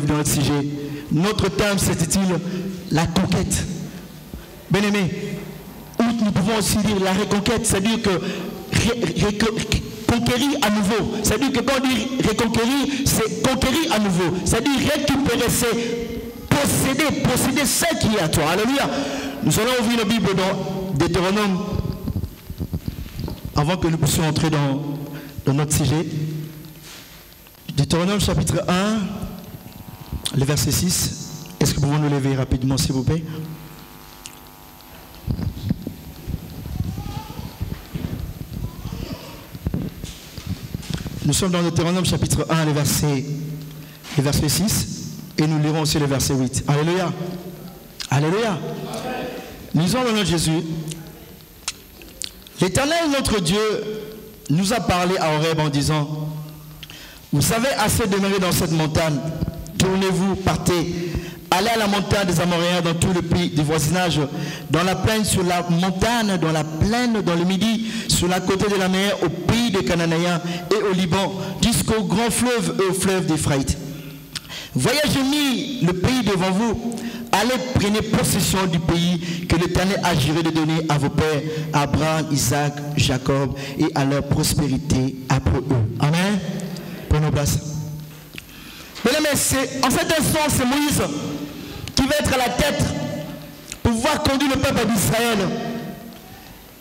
dans notre sujet. Notre thème s'intitule la conquête. Bien-aimés, nous pouvons aussi dire la reconquête, c'est-à-dire que conquérir à nouveau. C'est-à-dire que quand on dit reconquérir, c'est conquérir à nouveau. C'est-à-dire récupérer, c'est posséder ce qui est à toi. Alléluia. Nous allons ouvrir la Bible dans Deutéronome avant que nous puissions entrer dans notre sujet. Deutéronome chapitre 1, le verset 6. Est-ce que nous pouvons nous lever rapidement, s'il vous plaît? Nous sommes dans Deutéronome chapitre 1, le verset 6, et nous lirons aussi le verset 8. Alléluia. Alléluia. Lisons le nom de Jésus. L'Éternel, notre Dieu, nous a parlé à Horeb en disant: vous savez assez demeurer dans cette montagne. Tournez-vous, partez. Allez à la montagne des Amoréens, dans tout le pays du voisinage, dans la plaine, sur la montagne, dans la plaine, dans le midi, sur la côté de la mer, au pays des Cananéens et au Liban, jusqu'au grand fleuve et au fleuve d'Éphraïte. Voyez, j'ai mis le pays devant vous. Allez, prenez possession du pays que l'Éternel a juré de donner à vos pères, Abraham, Isaac, Jacob, et à leur prospérité après eux. Amen. Prenons place. Mesdames, en cet instant, c'est Moïse qui va être à la tête pour pouvoir conduire le peuple d'Israël.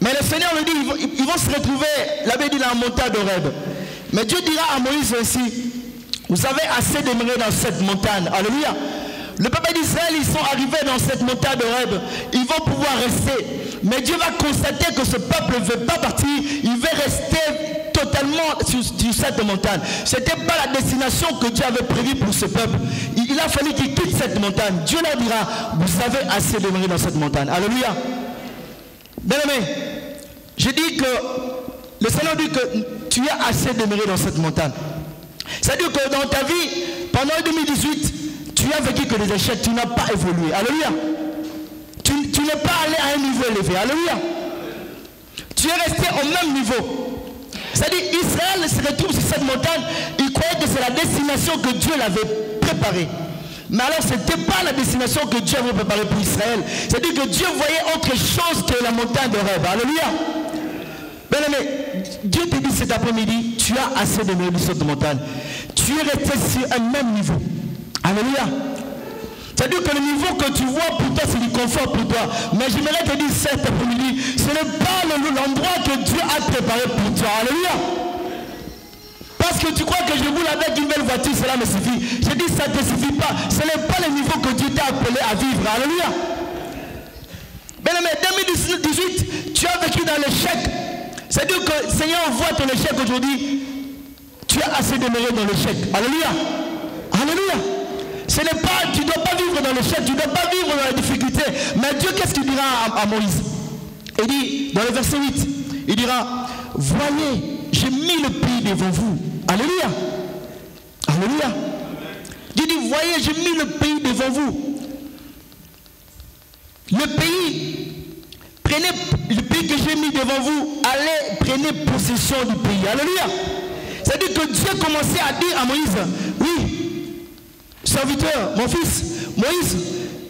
Mais le Seigneur le dit, ils vont se retrouver, l'abbé dit, dans la montagne d'Horeb. Mais Dieu dira à Moïse ainsi: vous avez assez demeurer dans cette montagne. Alléluia. Le peuple d'Israël, ils sont arrivés dans cette montagne d'Horeb. Ils vont pouvoir rester. Mais Dieu va constater que ce peuple ne veut pas partir. Il veut rester totalement sur cette montagne. Ce n'était pas la destination que Dieu avait prévue pour ce peuple. Il a fallu qu'il quitte cette montagne. Dieu leur dira: vous avez assez demeuré dans cette montagne. Alléluia. Bien-aimé, je dis que le Seigneur dit que tu as assez demeuré dans cette montagne. C'est-à-dire que dans ta vie, pendant 2018, tu as vécu que des échecs, tu n'as pas évolué. Alléluia. Tu n'es pas allé à un niveau élevé. Alléluia. Tu es resté au même niveau. C'est-à-dire, Israël se retrouve sur cette montagne, il croyait que c'est la destination que Dieu l'avait préparée. Mais alors, ce n'était pas la destination que Dieu avait préparée pour Israël. C'est-à-dire que Dieu voyait autre chose que la montagne de rêve. Alléluia. Bien aimé, Dieu te dit cet après-midi, tu as assez de sur cette montagne. Tu es resté sur un même niveau. Alléluia. C'est-à-dire que le niveau que tu vois pour toi, c'est du confort pour toi. Mais j'aimerais te dire cet après-midi, ce n'est pas l'endroit que Dieu a préparé pour toi. Alléluia. Parce que tu crois que je roule avec une belle voiture, cela me suffit. Je dis ça ne te suffit pas. Ce n'est pas le niveau que Dieu t'a appelé à vivre. Alléluia. Bien aimé, 2018, tu as vécu dans l'échec. C'est-à-dire que le Seigneur voit ton échec aujourd'hui. Tu as assez demeuré dans l'échec. Alléluia. Alléluia. Ce n'est pas, tu ne dois pas vivre dans l'échec, tu ne dois pas vivre dans la difficulté. Mais Dieu, qu'est-ce qu'il dira à Moïse? Il dit, dans le verset 8, il dira: voyez, j'ai mis le pays devant vous. Alléluia. Alléluia. Dieu dit: voyez, j'ai mis le pays devant vous. Le pays, prenez le pays que j'ai mis devant vous, allez, prenez possession du pays. Alléluia. C'est-à-dire que Dieu commençait à dire à Moïse: oui, serviteur, mon fils, Moïse,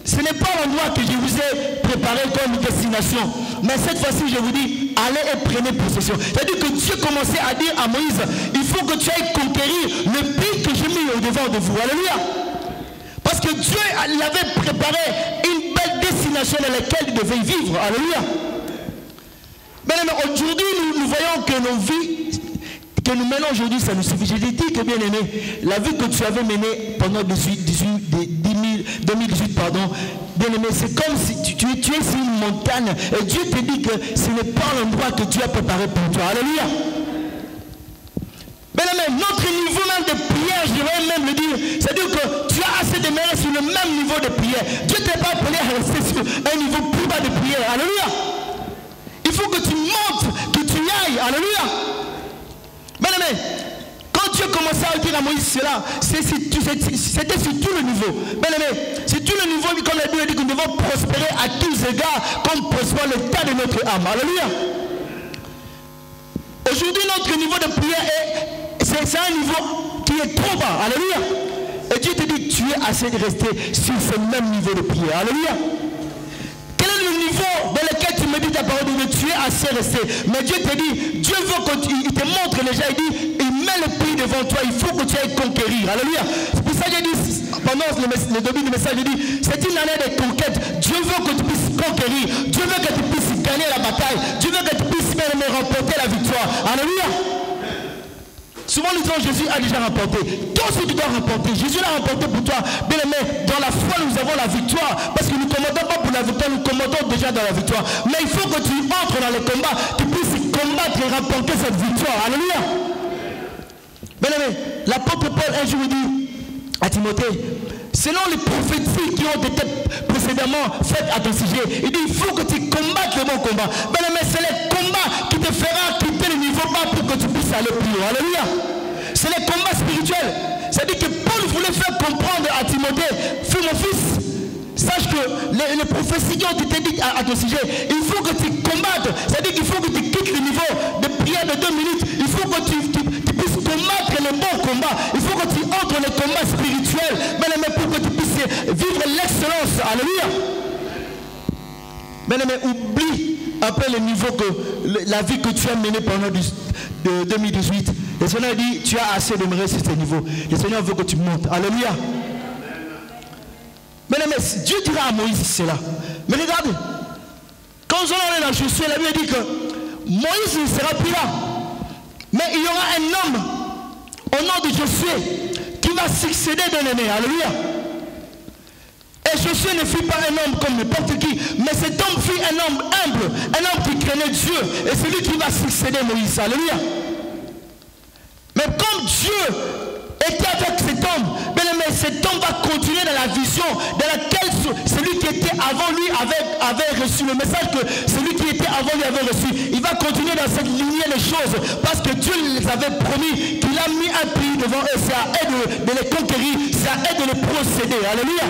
ce n'est pas l'endroit que je vous ai préparé comme destination. Mais cette fois-ci, je vous dis, allez et prenez possession. C'est-à-dire que Dieu commençait à dire à Moïse: il faut que tu ailles conquérir le pays que j'ai mis au devant de vous. Alléluia. Parce que Dieu avait préparé une belle destination dans laquelle il devait vivre. Alléluia. Mais aujourd'hui, nous voyons que nos vies que nous menons aujourd'hui, ça nous suffit. Je te dis que, bien aimé, la vie que tu avais menée pendant 2018, pardon, bien aimé, c'est comme si tu es sur une montagne et Dieu te dit que ce n'est pas l'endroit que Dieu a préparé pour toi. Alléluia. Bien aimé, notre niveau même de prière, je vais même le dire, c'est-à-dire que tu as assez de mérite sur le même niveau de prière. Dieu ne t'a pas appelé à rester sur un niveau plus bas de prière. Alléluia. Il faut que tu montes, que tu y ailles. Alléluia. Bien aimé, quand Dieu commençait à dire à Moïse cela, c'était sur tout le niveau. Bien aimé, c'est tout le niveau, comme la Bible dit, que nous devons prospérer à tous égards, comme prospère l'état de notre âme. Alléluia. Aujourd'hui, notre niveau de prière c'est un niveau qui est trop bas. Alléluia. Et Dieu te dit, tu es assez de rester sur ce même niveau de prière. Alléluia. Quel est le niveau dans lequel tu me dis ta parole de Dieu, tu es assez resté. Mais Dieu te dit, Dieu veut qu'il te montre déjà, il dit, il met le pays devant toi, il faut que tu ailles conquérir. Alléluia. C'est pour ça que j'ai dit, pendant le début du message, j'ai dit, c'est une année de conquête. Dieu veut que tu puisses conquérir. Dieu veut que tu puisses gagner la bataille. Dieu veut que tu puisses même remporter la victoire. Alléluia. Souvent nous disons Jésus a déjà remporté. Toi aussi tu dois remporter. Jésus l'a remporté pour toi. Bien aimé, dans la foi nous avons la victoire. Parce que nous ne commandons pas pour la victoire, nous commandons déjà dans la victoire. Mais il faut que tu entres dans les combats, tu puisses combattre et remporter cette victoire. Alléluia. Bien aimé, l'apôtre Paul un jour dit à Timothée, selon les prophéties qui ont été précédemment faites à ton sujet, il dit il faut que tu combattes le bon combat. Bien aimé, c'est le combat qui te fera quitter le niveau bas pour que tu puisses aller plus haut. Alléluia. C'est le combat spirituel. C'est-à-dire que Paul voulait faire comprendre à Timothée, fais mon fils, sache que les prophéties qui ont été dites à ton sujet, il faut que tu combattes. C'est-à-dire qu'il faut que tu quittes le niveau de prière de 2 minutes. Il faut que tu puisses combattre le bon combat. Il faut que tu entres dans le combat spirituel. Mais pour que tu puisses vivre l'excellence. Alléluia. Mais oublie un peu le niveau que la vie que tu as menée pendant 2018. Le Seigneur dit, tu as assez demeuré sur ce niveau. Le Seigneur veut que tu montes. Alléluia. Mais Dieu dira à Moïse cela. Mais regarde, quand nous allons aller dans Josué, la Bible dit que Moïse ne sera plus là. Mais il y aura un homme au nom de Josué qui va succéder de l'aîné. Alléluia. Et Josué ne fut pas un homme comme n'importe qui, mais cet homme fut un homme humble, un homme qui craignait Dieu, et celui qui va succéder Moïse. Alléluia. Mais comme Dieu était avec cet homme, mais cet homme va continuer dans la vision dans laquelle celui qui était avant lui avait reçu le message que celui qui était avant lui avait reçu. Il va continuer dans cette lignée de choses parce que Dieu les avait promis qu'il a mis un pays devant eux. C'est à eux de les conquérir, c'est à eux de les procéder. Alléluia.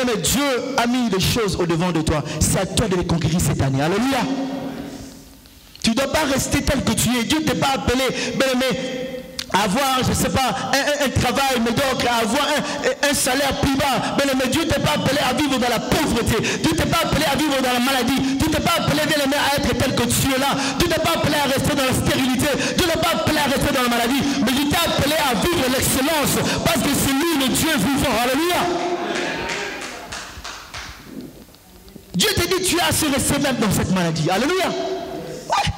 Mais Dieu a mis les choses au devant de toi. C'est à toi de les conquérir cette année. Alléluia. Tu ne dois pas rester tel que tu es. Dieu ne t'a pas appelé, avoir, je ne sais pas, un travail médiocre, avoir un salaire plus bas. Mais Dieu ne t'a pas appelé à vivre dans la pauvreté. Dieu ne t'a pas appelé à vivre dans la maladie. Dieu ne t'a pas appelé à être tel que tu es là. Dieu ne t'a pas appelé à rester dans la stérilité. Dieu ne t'a pas appelé à rester dans la maladie. Mais Dieu t'a appelé à vivre l'excellence. Parce que c'est lui le Dieu vivant. Alléluia. Dieu te dit tu es assez resté même dans cette maladie. Alléluia. Ouais.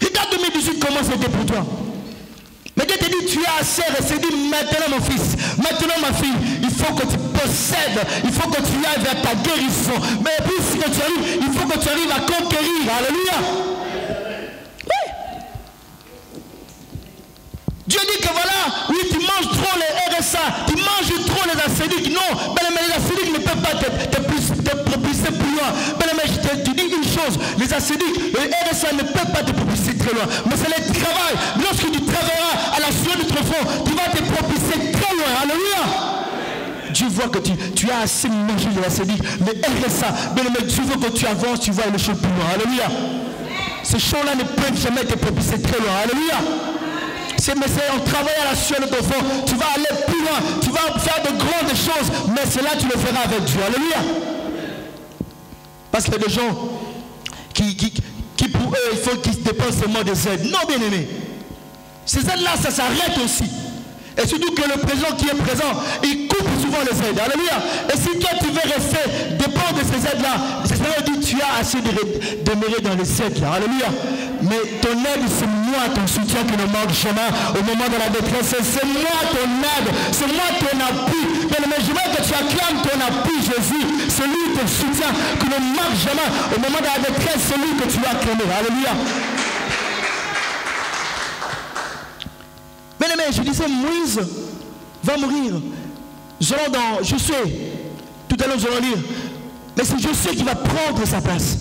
Regarde 2018 comment c'était pour toi. Mais Dieu te dit tu es assez resté. Dit maintenant mon fils, maintenant ma fille, il faut que tu possèdes, il faut que tu ailles vers ta guérison. Mais puis que tu arrives, il faut que tu arrives à conquérir. Alléluia. Oui. Dieu dit que voilà, oui tu manges trop les RSA, tu manges trop les acédiques. Non, mais les acédiques ne peuvent pas te propulser plus loin. Mais je te dis une chose, les acédiques, les RSA ne peuvent pas te propulser très loin. Mais c'est le travail. Lorsque tu travailleras à la sueur de ton front, tu vas te propulser très loin. Alléluia. Dieu voit que tu as assez mangé de l'acédique, mais RSA, mais Dieu veut que tu avances, tu vas aller plus loin. Alléluia. Ces choses-là ne peuvent jamais te propulser très loin. Alléluia. Mais c'est en travaillant à la sueur de ton front, tu vas aller plus loin, tu vas faire de grandes choses, mais cela tu le feras avec Dieu. Alléluia. Parce qu'il y a des gens qui pour eux, il faut qu'ils dépensent seulement des aides. Non, bien aimé. Ces aides-là, ça s'arrête aussi. Et surtout que le président qui est présent, il coupe souvent les aides. Alléluia. Et si toi tu veux rester dépendre de ces aides-là, le Seigneur dit tu as assez de demeurer dans les aides-là. Alléluia. Mais ton aide, c'est moi ton soutien qui ne manque jamais au moment de la détresse. C'est moi ton aide, c'est moi ton appui. Mais je veux que tu acclames ton appui, Jésus. Celui ton soutien qui ne manque jamais au moment de la détresse, celui que tu as acclamé. Alléluia. Mais je disais, Moïse va mourir. Nous allons dans Josué. Tout à l'heure, nous allons lire. Mais c'est Josué qui va prendre sa place.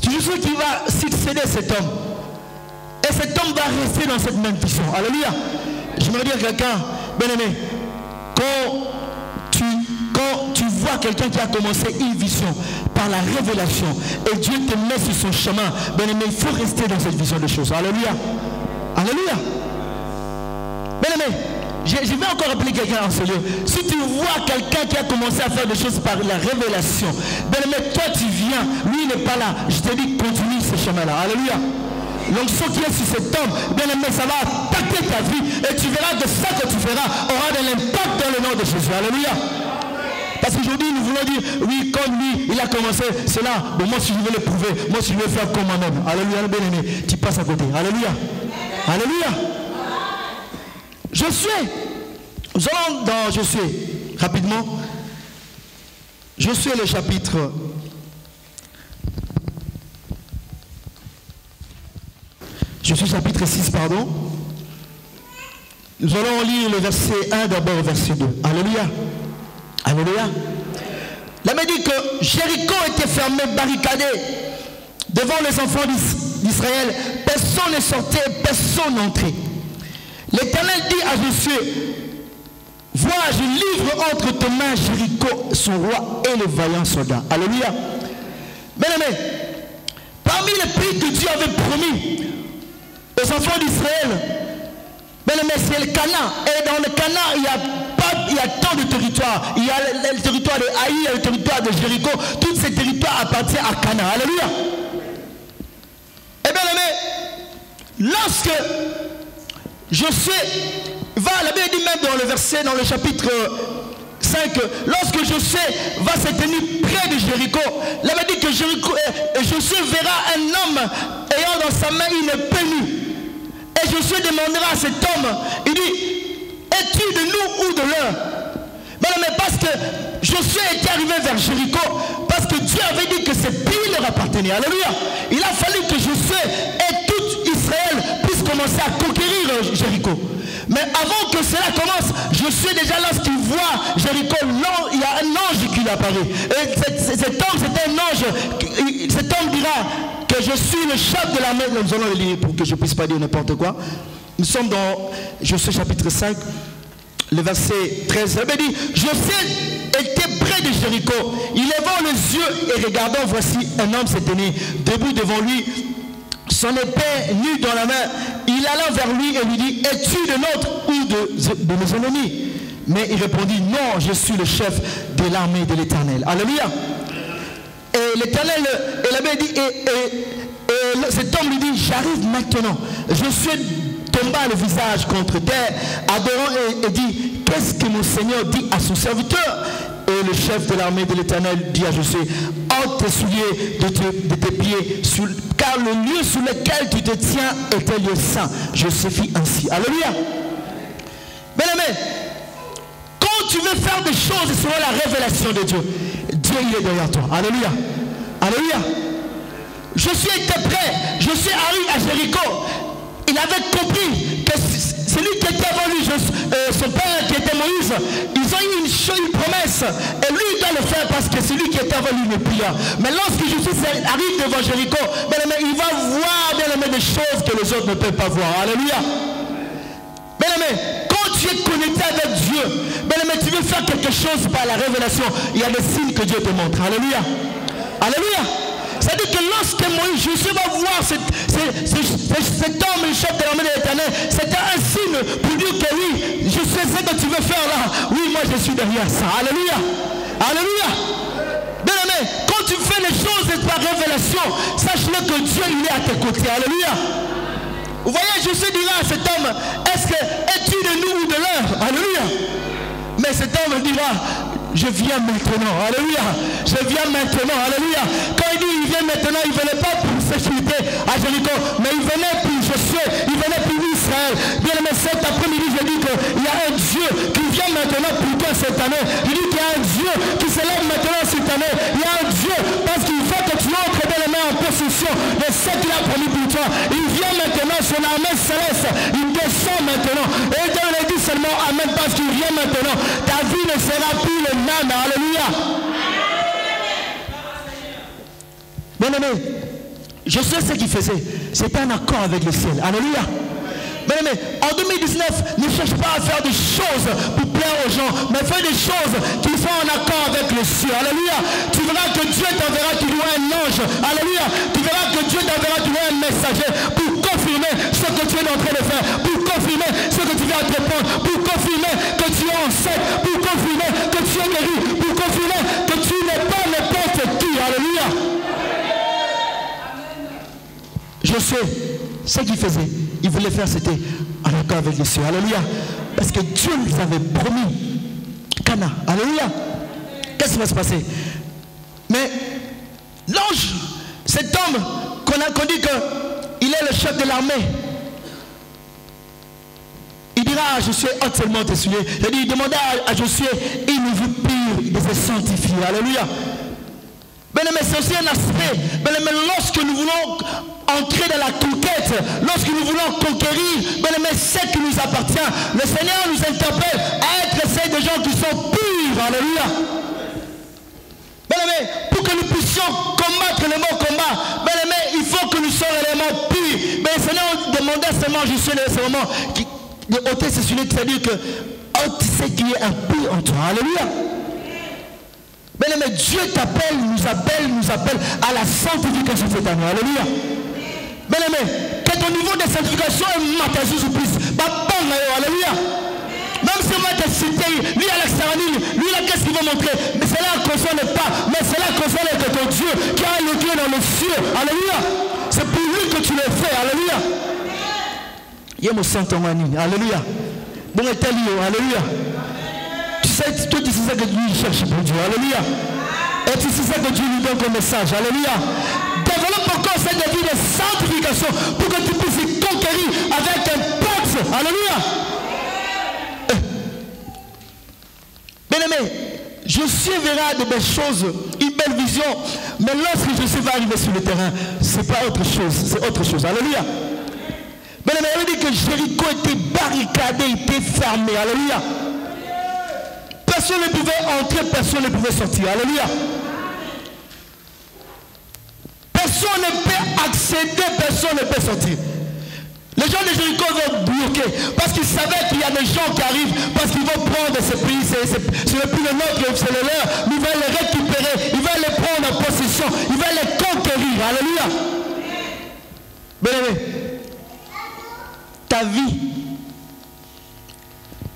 C'est Josué qui va succéder cet homme. Et cet homme va rester dans cette même vision. Alléluia. J'aimerais dire à quelqu'un, bien aimé, quand tu vois quelqu'un qui a commencé une vision par la révélation et Dieu te met sur son chemin, bien aimé, il faut rester dans cette vision de choses. Alléluia. Alléluia. Bien aimé, je vais encore appeler quelqu'un en ce lieu. Si tu vois quelqu'un qui a commencé à faire des choses par la révélation, ben mais toi tu viens, lui il n'est pas là. Je te dis, continue ce chemin-là. Alléluia. L'onction qui est sur cet homme, bien aimé, ça va impacter ta vie. Et tu verras que ça que tu feras aura de l'impact dans le nom de Jésus. Alléluia. Parce qu'aujourd'hui, nous voulons dire, oui, comme lui, il a commencé cela. Bon, moi, si je veux le prouver, moi, si je veux faire comme moi-même. Alléluia, bien aimé, tu passes à côté. Alléluia. Alléluia. Josué. Nous allons dans Josué, rapidement. Josué, le chapitre. Josué, chapitre 6, pardon. Nous allons lire le verset 1 d'abord, verset 2. Alléluia. Alléluia. La Bible dit que Jéricho était fermé, barricadé devant les enfants d'Israël. Personne ne sortait, personne n'entrait. L'Éternel dit à Josué, vois, je livre entre tes mains Jéricho, son roi et les vaillants soldats. Alléluia. Bien aimé, parmi les pays que Dieu avait promis aux enfants d'Israël, bien aimé, c'est le Canaan. Et dans le Canaan, il y a tant de territoires. Il y a le territoire de Haï, il y a le territoire de Jéricho. Tous ces territoires appartiennent à Canaan. Alléluia. Et bien aimé, lorsque Josué va, la Bible dit même dans le verset, dans le chapitre 5, lorsque Josué va se tenir près de Jéricho, la Bible dit que Josué verra un homme ayant dans sa main une épée nue. Et Josué demandera à cet homme, il dit, es-tu de nous ou de l'un? Mais parce que Josué était arrivé vers Jéricho, parce que Dieu avait dit que ce pays leur appartenait. Alléluia. Il a fallu que Josué et tout Israël puissent commencer à conquérir Jéricho. Mais avant que cela commence, Josué déjà lorsqu'il voit Jéricho, il y a un ange qui lui apparaît. Et cet homme, c'est un ange. Cet homme dira que je suis le chef de l'armée. Nous allons le lire pour que je ne puisse pas dire n'importe quoi. Nous sommes dans Josué chapitre 5, le verset 13. Il dit, Josué était près de Jéricho. Il levant les yeux et regardant, voici un homme se tenait debout devant lui, son épée nue dans la main. Il alla vers lui et lui dit, es-tu de notre ou de nos ennemis? Mais il répondit, non, je suis le chef de l'armée de l'Éternel. Alléluia. Et l'Éternel, et la Bible dit, et cet homme lui dit, j'arrive maintenant. Josué tomba le visage contre terre, adorant et dit, qu'est-ce que mon Seigneur dit à son serviteur? Et le chef de l'armée de l'Éternel dit à Josué, ôte tes souliers de tes pieds, car le lieu sur lequel tu te tiens est un lieu saint. Josué fit ainsi. Alléluia. Bien aimé, quand tu veux faire des choses selon la révélation de Dieu, Dieu il est derrière toi. Alléluia. Alléluia. Josué était prêt. Josué arrive à Jéricho. Il avait compris que celui qui était avant lui, son père qui était Moïse, ils ont eu une promesse. Et lui il doit le faire parce que celui qui était avant lui ne pria. Mais lorsque Josué arrive devant Jéricho, il va voir des choses que les autres ne peuvent pas voir. Alléluia. Quand tu es connecté avec Dieu, tu veux faire quelque chose par la révélation, il y a des signes que Dieu te montre. Alléluia. Alléluia. C'est-à-dire que lorsque Moïse, Josué va voir cet homme, le chef de l'armée de l'Éternel, c'était un signe pour dire que oui, je sais ce que tu veux faire là. Oui, moi je suis derrière ça. Alléluia. Alléluia. Bien aimé, quand tu fais les choses par révélation, sache-le que Dieu il est à tes côtés. Alléluia. Vous voyez, Josué dira à cet homme, es-tu de nous ou de l'un? Alléluia. Mais cet homme dira, je viens maintenant, alléluia, je viens maintenant, alléluia. Quand il dit il vient maintenant, il ne venait pas pour sécurité à Jéricho, mais il venait pour Josué, il venait pour Israël. Bien aimé, cet après-midi, je dis qu'il y a un Dieu qui vient maintenant pour toi cette année. Je dis qu'il y a un Dieu qui se lève maintenant cette année. Il y a un Dieu parce qu'il faut que tu entres dans les mains en possession de ce qu'il a promis pour toi. Il vient maintenant, son armée céleste, il descend maintenant. Et Dieu le dit seulement amen parce qu'il vient maintenant. Ta vie ne sera plus le même. Alléluia. Bien aimé, je sais ce qu'il faisait. C'était un accord avec le ciel. Alléluia. Bien aimé, en 2019, ne cherche pas à faire des choses pour plaire aux gens, mais fais des choses qui sont en accord avec le ciel. Alléluia. Tu verras que Dieu t'enverra toujours un ange. Alléluia. Tu verras que Dieu t'enverra toujours un messager pour confirmer ce que tu es en train de faire, pour confirmer ce que tu viens entreprendre, pour confirmer que tu es enceinte, pour confirmer que tu es guéri, pour confirmer que tu n'es pas n'importe qui. Alléluia. Je sais, ce qu'il faisait, il voulait faire, c'était en accord avec les cieux. Alléluia. Parce que Dieu nous avait promis Cana. Alléluia. Qu'est-ce qui va se passer? Mais l'ange, cet homme qu'on dit qu'il est le chef de l'armée, il dira à Josué, ôte seulement tes souliers. Il demanda à Josué une vue pure, il les sanctifié. Alléluia. Mais c'est aussi un aspect. Mais lorsque nous voulons entrer dans la conquête, lorsque nous voulons conquérir, ce qui nous appartient, le Seigneur nous interpelle à être ceux des gens qui sont purs. Alléluia. Pour que nous puissions combattre le bon combat, il faut que nous soyons réellement purs. Mais le Seigneur demandait seulement, je suis là, seulement, de ôter ses souliers, c'est-à-dire que ôte ce qui est impur en toi. Alléluia. Mais Dieu t'appelle, nous appelle à la sanctification cette année. Alléluia. Que ton niveau de sanctification est matasé sous plus. Alléluia. Même si on va te citer, lui à l'extérieur, lui là qu'est-ce qu'il va montrer? Mais cela ne concerne pas, mais cela concerne que ton Dieu qui a le Dieu dans le ciel. Alléluia. C'est pour lui que tu le fais. Alléluia. Il y a mon Saint-Omani. Alléluia. Bon, alléluia. Tu sais, toi tu sais ça que Dieu cherche pour Dieu. Alléluia. Et tu sais ça que Dieu lui donne comme message. Alléluia. Développe encore cette vie de sanctification pour que tu puisses conquérir avec un pacte. Alléluia. Bien-aimé, Josué verra de belles choses, une belle vision, mais lorsque Josué va arriver sur le terrain, c'est pas autre chose, c'est autre chose. Alléluia. Bien-aimé, il dit que Jéricho était barricadé, était fermé. Alléluia. Personne ne pouvait entrer, personne ne pouvait sortir. Alléluia. Personne ne peut accéder, personne ne peut sortir. Les gens de Jéricho vont bloquer parce qu'ils savaient qu'il y a des gens qui arrivent, parce qu'ils vont prendre ce pays, ce n'est plus le nôtre, c'est le leur. Ils veulent les récupérer, ils veulent les prendre en possession, ils veulent les conquérir. Alléluia. Bien-aimé, ta vie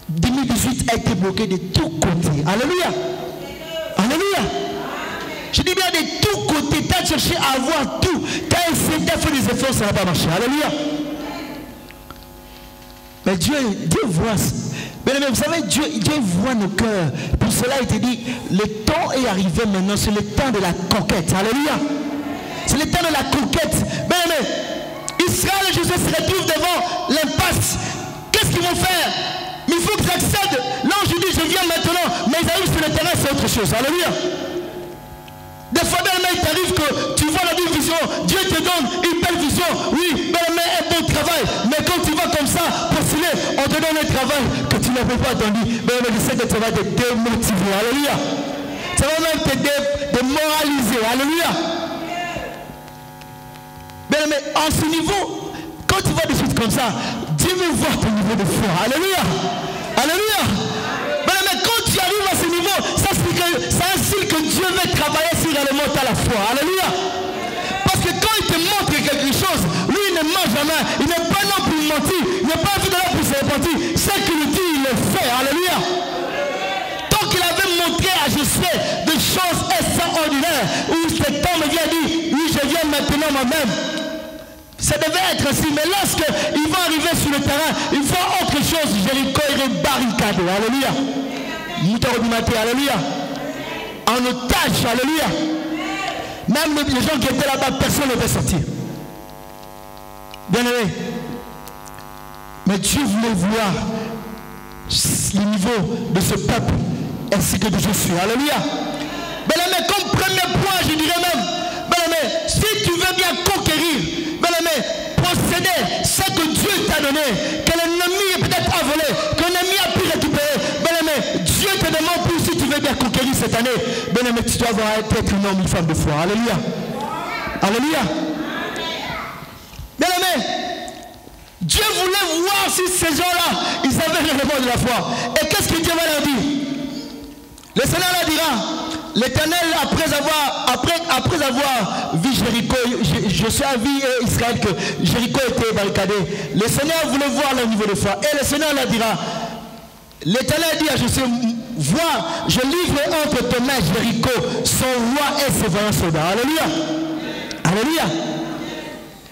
2018 a été bloquée de tous côtés. Alléluia. Alléluia. Je dis bien de tous côtés. Tu as cherché à avoir tout. Tu as essayé de faire des efforts, ça n'a pas marché. Alléluia. Mais Dieu voit. Mais vous savez, Dieu voit nos cœurs. Pour cela, il te dit, le temps est arrivé maintenant. C'est le temps de la conquête. Alléluia. C'est le temps de la conquête. Mais Israël et Josué se retrouvent devant l'impasse. Qu'est-ce qu'ils vont faire? Mais il faut qu'ils accèdent. L'ange dit, je viens maintenant. Mais ils arrivent sur le terrain, c'est autre chose. Alléluia. Des fois, il t'arrive que tu vois la même vision. Dieu te donne une belle vision. Oui, un bon travail. Mais quand tu vas comme ça, postuler, on te donne un travail que tu n'avais pas attendu. Mais je sais que tu vas te démotiver. Alléluia. Ça va même te démoraliser. Alléluia. Mais en ce niveau, quand tu vas des choses comme ça, Dieu veut voir ton niveau de foi. Alléluia. Alléluia. Mais quand tu arrives à ce niveau, ça signifie que Dieu veut travailler sur réellement ta foi. Alléluia. Parce que quand il te montre quelque chose, lui il ne ment jamais. Il n'est pas là pour mentir. Il n'est pas venu là pour se repentir. Ce qu'il dit, il le fait. Alléluia. Tant qu'il avait montré à Josué des choses extraordinaires, où cet homme vient dire, oui je viens maintenant moi-même. Ça devait être ainsi, mais lorsqu'il va arriver sur le terrain, il voit autre chose. Jéricho est barricadé. Alléluia. Alléluia. En otage. Alléluia. Même les gens qui étaient là-bas, personne ne veut sortir. Bien aimé. Mais Dieu voulait voir le niveau de ce peuple ainsi que de Josué. Alléluia. Bien aimé, comme premier point, je dirais même, bien aimé, si tu veux bien conquérir, posséder ce que Dieu t'a donné, que l'ennemi est peut-être volé, que l'ennemi a pu récupérer. Bien-aimé, Dieu te demande pour si tu veux bien conquérir cette année. Bien-aimé, tu dois avoir être un homme, une femme de foi. Alléluia. Alléluia. Bien-aimé, Dieu voulait voir si ces gens-là, ils avaient réellement de la foi. Et qu'est-ce que Dieu va leur dire? Le Seigneur leur dira, l'Éternel, après avoir vu Jéricho, Josué a vu Israël que Jéricho était barricadé. Le Seigneur voulait voir leur niveau de foi. Et le Seigneur leur dira, l'Éternel dit à Josué, vois, je livre entre tes mains Jéricho, son roi et ses vaillants soldats. Alléluia. Alléluia.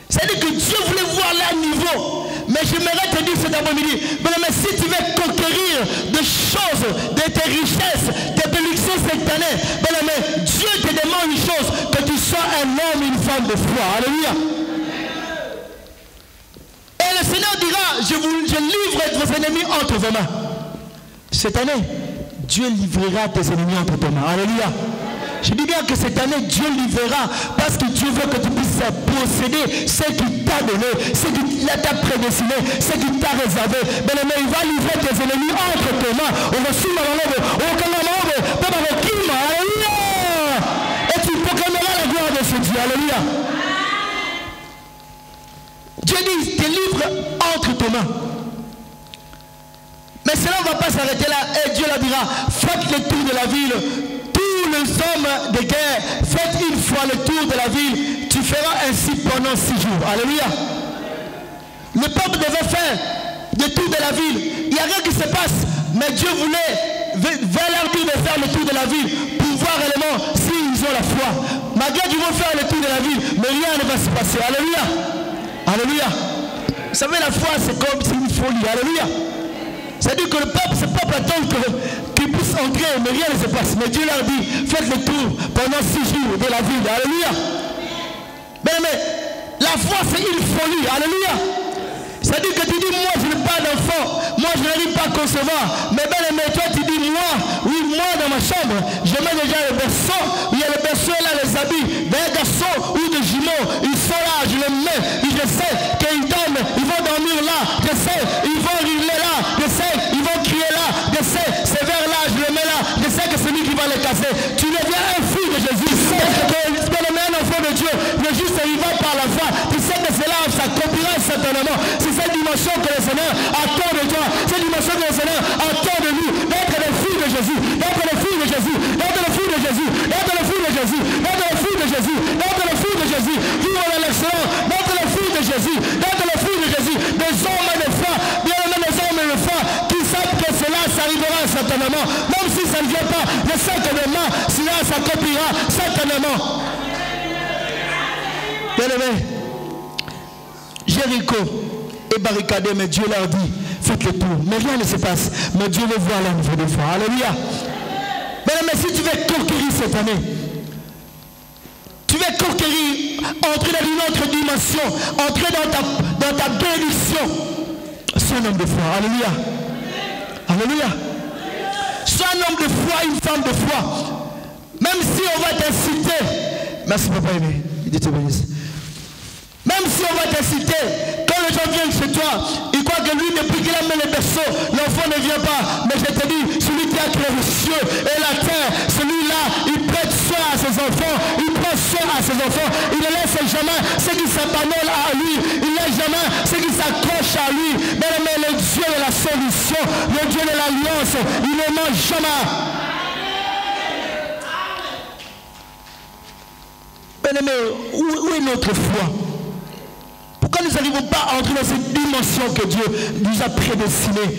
C'est-à-dire que Dieu voulait voir leur niveau. Mais j'aimerais te dire cet après-midi, mais si tu veux conquérir des choses, de tes richesses, tes bénédictions éternelles, mais Dieu te demande une chose, que tu sois un homme, une femme de foi. Alléluia. Et le Seigneur dira, je livre vos ennemis entre vos mains. Cette année, Dieu livrera tes ennemis entre tes mains. Alléluia. Je dis bien que cette année, Dieu livrera parce que Dieu veut que tu puisses posséder ce qu'il t'a donné, ce qu'il t'a prédestiné, ce qu'il t'a réservé. Mais il va livrer tes ennemis entre tes mains. Et tu proclameras la gloire de ce Dieu. Alléluia. Dieu dit, te livre entre tes mains. Mais cela ne va pas s'arrêter là. Et Dieu leur dira, faites le tour de la ville. Tous les hommes de guerre, faites une fois le tour de la ville. Tu feras ainsi pendant 6 jours. Alléluia. Le peuple devait faire le tour de la ville. Il n'y a rien qui se passe. Mais Dieu va leur dire de faire le tour de la ville pour voir réellement s'ils ont la foi. Malgré qu'ils vont faire le tour de la ville, mais rien ne va se passer. Alléluia. Alléluia. Vous savez, la foi, c'est comme une folie. Alléluia. C'est-à-dire que le peuple attend qu'ils puissent entrer, mais rien ne se passe. Mais Dieu leur dit, faites le tour pendant 6 jours de la ville. Alléluia. Mais la foi, c'est une folie. Alléluia. C'est-à-dire que tu dis, moi, je n'ai pas d'enfant. Moi, je n'arrive pas à concevoir. Mais toi, tu dis, moi, dans ma chambre, je mets déjà le berceau. Il y a le berceau là, les habits d'un garçon ou de jumeaux. Ils sont là, je les mets. Et je sais qu'ils dorment, ils vont dormir là. Je sais, ils vont hurler là. Je sais, ils vont crier là. Je sais, ces vers-là, je les mets là. Je sais que c'est lui qui va les casser. Tu deviens un fils de Jésus. Tu sais que un enfant de Dieu, le juste il va par la foi. Tu sais que cela s'accomplira certainement. C'est cette dimension que le Seigneur attend de toi. Cette dimension que le Seigneur attend de nous. D'être les filles de Jésus. D'être les filles de Jésus. D'être les filles de Jésus. D'être les filles de Jésus. D'être les filles de Jésus. D'être les filles de Jésus. Vivre dans l'excellence. D'être les filles de Jésus. D'être les filles de Jésus. Des hommes et des femmes. Bien aimés des hommes et des femmes qui savent que cela s'arrivera certainement. Même si ça ne vient pas, je sais que demain, cela s'accomplira certainement. Bien-aimé, Jéricho est barricadé, mais Dieu leur dit, faites le tour. Mais rien ne se passe. Mais Dieu veut voir leur niveau de foi. Alléluia. Bien-aimé, si tu veux conquérir cette année, tu veux conquérir, entrer dans une autre dimension, entrer dans ta bénédiction, sois un homme de foi. Alléluia. Alléluia. Sois un homme de foi, une femme de foi. Même si on va t'inciter, merci papa aimé, Dieu te bénisse. Même si on va t'inciter, quand les gens viennent chez toi, ils croient que lui, depuis qu'il a mis le berceau, l'enfant ne vient pas. Mais je te dis, celui qui a créé les cieux et la terre, celui-là, il prête soin à ses enfants, il prend soin à ses enfants, il ne laisse jamais ceux qui s'abandonnent à lui, il ne laisse jamais ceux qui s'accrochent à lui. Mais le Dieu de la solution, le Dieu de l'alliance, il ne ment jamais. Bien-aimé, où est notre foi? Pourquoi nous n'arrivons pas à entrer dans cette dimension que Dieu nous a prédestinée?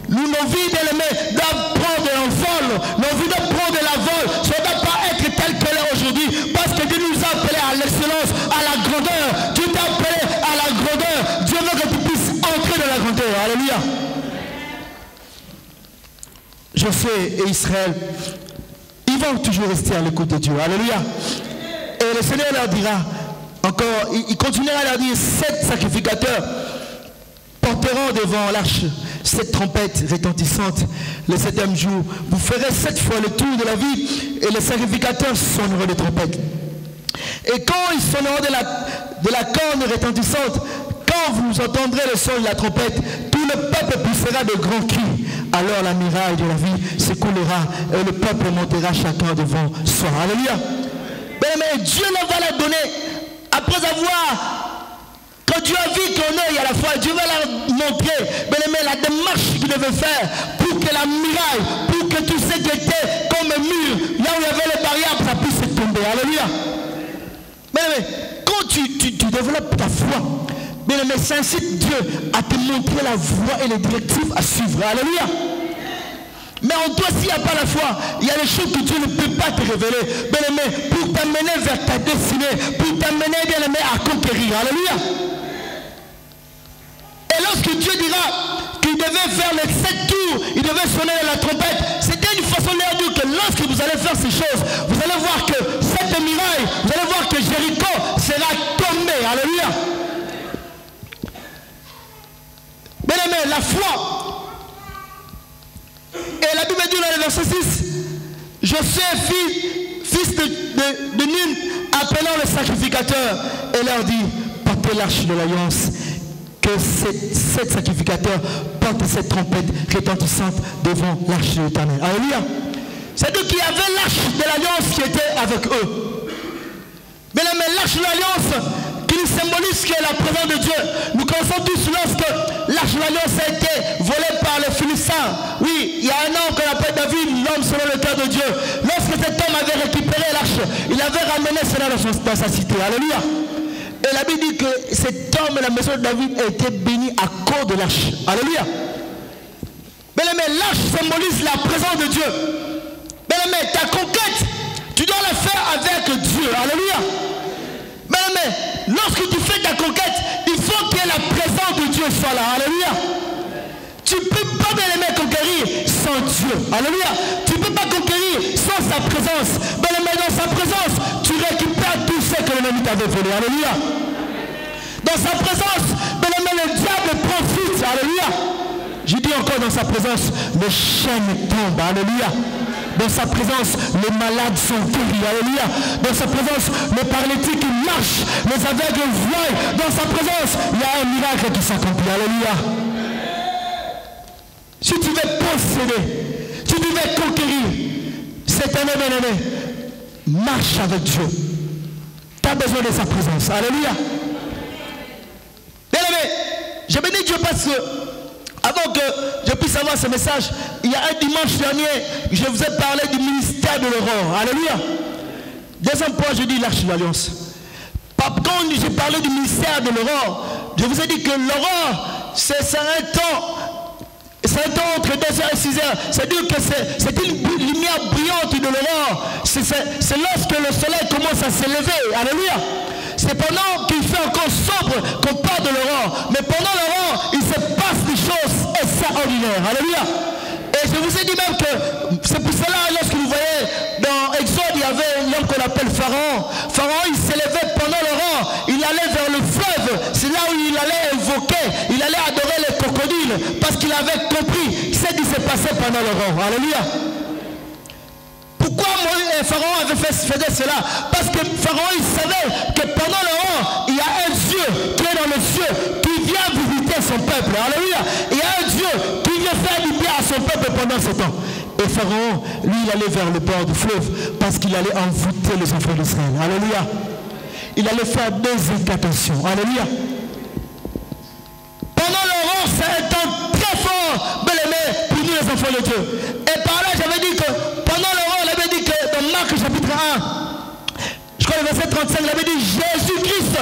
Nos vies, bien-aimés, doivent prendre l'envol. Nos vies doivent prendre la vol. Ça ne doit pas être tel qu'elle est aujourd'hui. Parce que Dieu nous a appelés à l'excellence, à la grandeur. Dieu t'a appelé à la grandeur. Dieu veut que tu puisses entrer dans la grandeur. Alléluia. Josué et Israël, ils vont toujours rester à l'écoute de Dieu. Alléluia. Et le Seigneur leur dira, encore, il continuera à leur dire, 7 sacrificateurs porteront devant l'arche cette trompette retentissante le 7e jour. Vous ferez 7 fois le tour de la ville et les sacrificateurs sonneront des trompettes. Et quand ils sonneront de la corne retentissante, quand vous entendrez le son de la trompette, tout le peuple poussera de grands cris. Alors la muraille de la ville s'écoulera et le peuple montera chacun devant soi. Alléluia. Mais Dieu leur va la donner après avoir, quand Dieu a vu qu'on est à la foi, Dieu va leur montrer la démarche qu'il devait faire pour que la muraille, pour que tout ce qui était comme un mur, là où il y avait les Alléluia. Mais quand tu développes ta foi, mais ça incite Dieu à te montrer la voie et les directives à suivre. Alléluia. Mais en toi, s'il n'y a pas la foi, il y a des choses que Dieu ne peut pas te révéler. Bien-aimé, pour t'amener vers ta destinée, pour t'amener, bien-aimé, à conquérir. Alléluia. Et lorsque Dieu dira qu'il devait faire les 7 tours, il devait sonner la trompette, c'était une façon de leur dire que lorsque vous allez faire ces choses, vous allez voir que cette muraille, vous allez voir que Jéricho sera tombé. Alléluia. Bien-aimé, la foi. Et la Bible dit dans le verset 6, Josué, fils de Nun, appelant le sacrificateur, et leur dit, portez l'arche de l'alliance, que ces sacrificateurs portent cette trompette retentissante devant l'arche de l'Éternel. Alléluia. C'est-à-dire qu'il y avait l'arche de l'alliance qui était avec eux. Mais l'arche de l'alliance qui nous symbolise que la présence de Dieu. Nous connaissons tous lorsque l'arche de l'alliance a été volée par les Philistins. Oui, il y a un homme qu'on appelle David, l'homme selon le cœur de Dieu. Lorsque cet homme avait récupéré l'arche, il avait ramené cela dans sa cité. Alléluia. Et la Bible dit que cet homme et la maison de David a été béni à cause de l'arche. Alléluia. Mais l'arche symbolise la présence de Dieu. Mais ta conquête, tu dois la faire avec Dieu. Alléluia. Mais lorsque tu fais ta conquête, il faut que la présence de Dieu soit là. Alléluia. Tu ne peux pas, bien-aimé, conquérir sans Dieu. Alléluia. Tu ne peux pas conquérir sans sa présence. Bien-aimé, dans sa présence, tu récupères tout ce que l'ennemi t'avait volé. Alléluia. Dans sa présence, bien-aimé, le diable profite. Alléluia. Je dis encore, dans sa présence, les chaînes tombent. Alléluia. Dans sa présence, les malades sont guéris. Alléluia. Dans sa présence, les paralytiques marchent, les aveugles voient. Dans sa présence, il y a un miracle qui s'accomplit. Alléluia. Si tu veux posséder, si tu veux conquérir, cette année, bien-aimé, marche avec Dieu. Tu as besoin de sa présence. Alléluia. Bien-aimé, je bénis Dieu parce que avant que je puisse avoir ce message, il y a un dimanche dernier, je vous ai parlé du ministère de l'aurore. Alléluia. Deuxième point, je dis l'arche de l'alliance. Quand j'ai parlé du ministère de l'aurore, je vous ai dit que l'aurore, c'est un temps entre 2h et 6h. C'est-à-dire que c'est une lumière brillante de l'aurore. C'est lorsque le soleil commence à s'élever. Alléluia. C'est pendant qu'il fait encore sombre qu'on parle de l'aurore. Mais pendant l'aurore, il se passe des choses extraordinaires. Alléluia. Et je vous ai dit même que c'est pour cela, lorsque vous voyez dans Exode, il y avait un homme qu'on appelle Pharaon. Pharaon, il s'élevait pendant l'aurore. Il allait vers le fleuve. C'est là où il allait invoquer. Il allait adorer les crocodiles. Parce qu'il avait compris ce qui s'est passé pendant l'aurore. Alléluia. Pourquoi Pharaon faisait cela? Parce que Pharaon, il savait que pendant l'aurore, il y a un Dieu qui est dans le ciel, qui vient visiter son peuple. Alléluia. Il y a un Dieu qui vient faire du bien à son peuple pendant ce temps. Et Pharaon, lui, il allait vers le bord du fleuve parce qu'il allait envoûter les enfants d'Israël. Alléluia. Il allait faire des incantations. Alléluia. Pendant l'aurore, c'est un temps très fort, bien-aimé, pour nous les enfants de Dieu. Et par là, j'avais dit que pendant l'aurore, il avait dit que dans Marc chapitre 1, je crois le verset 35, il avait dit Jésus-Christ,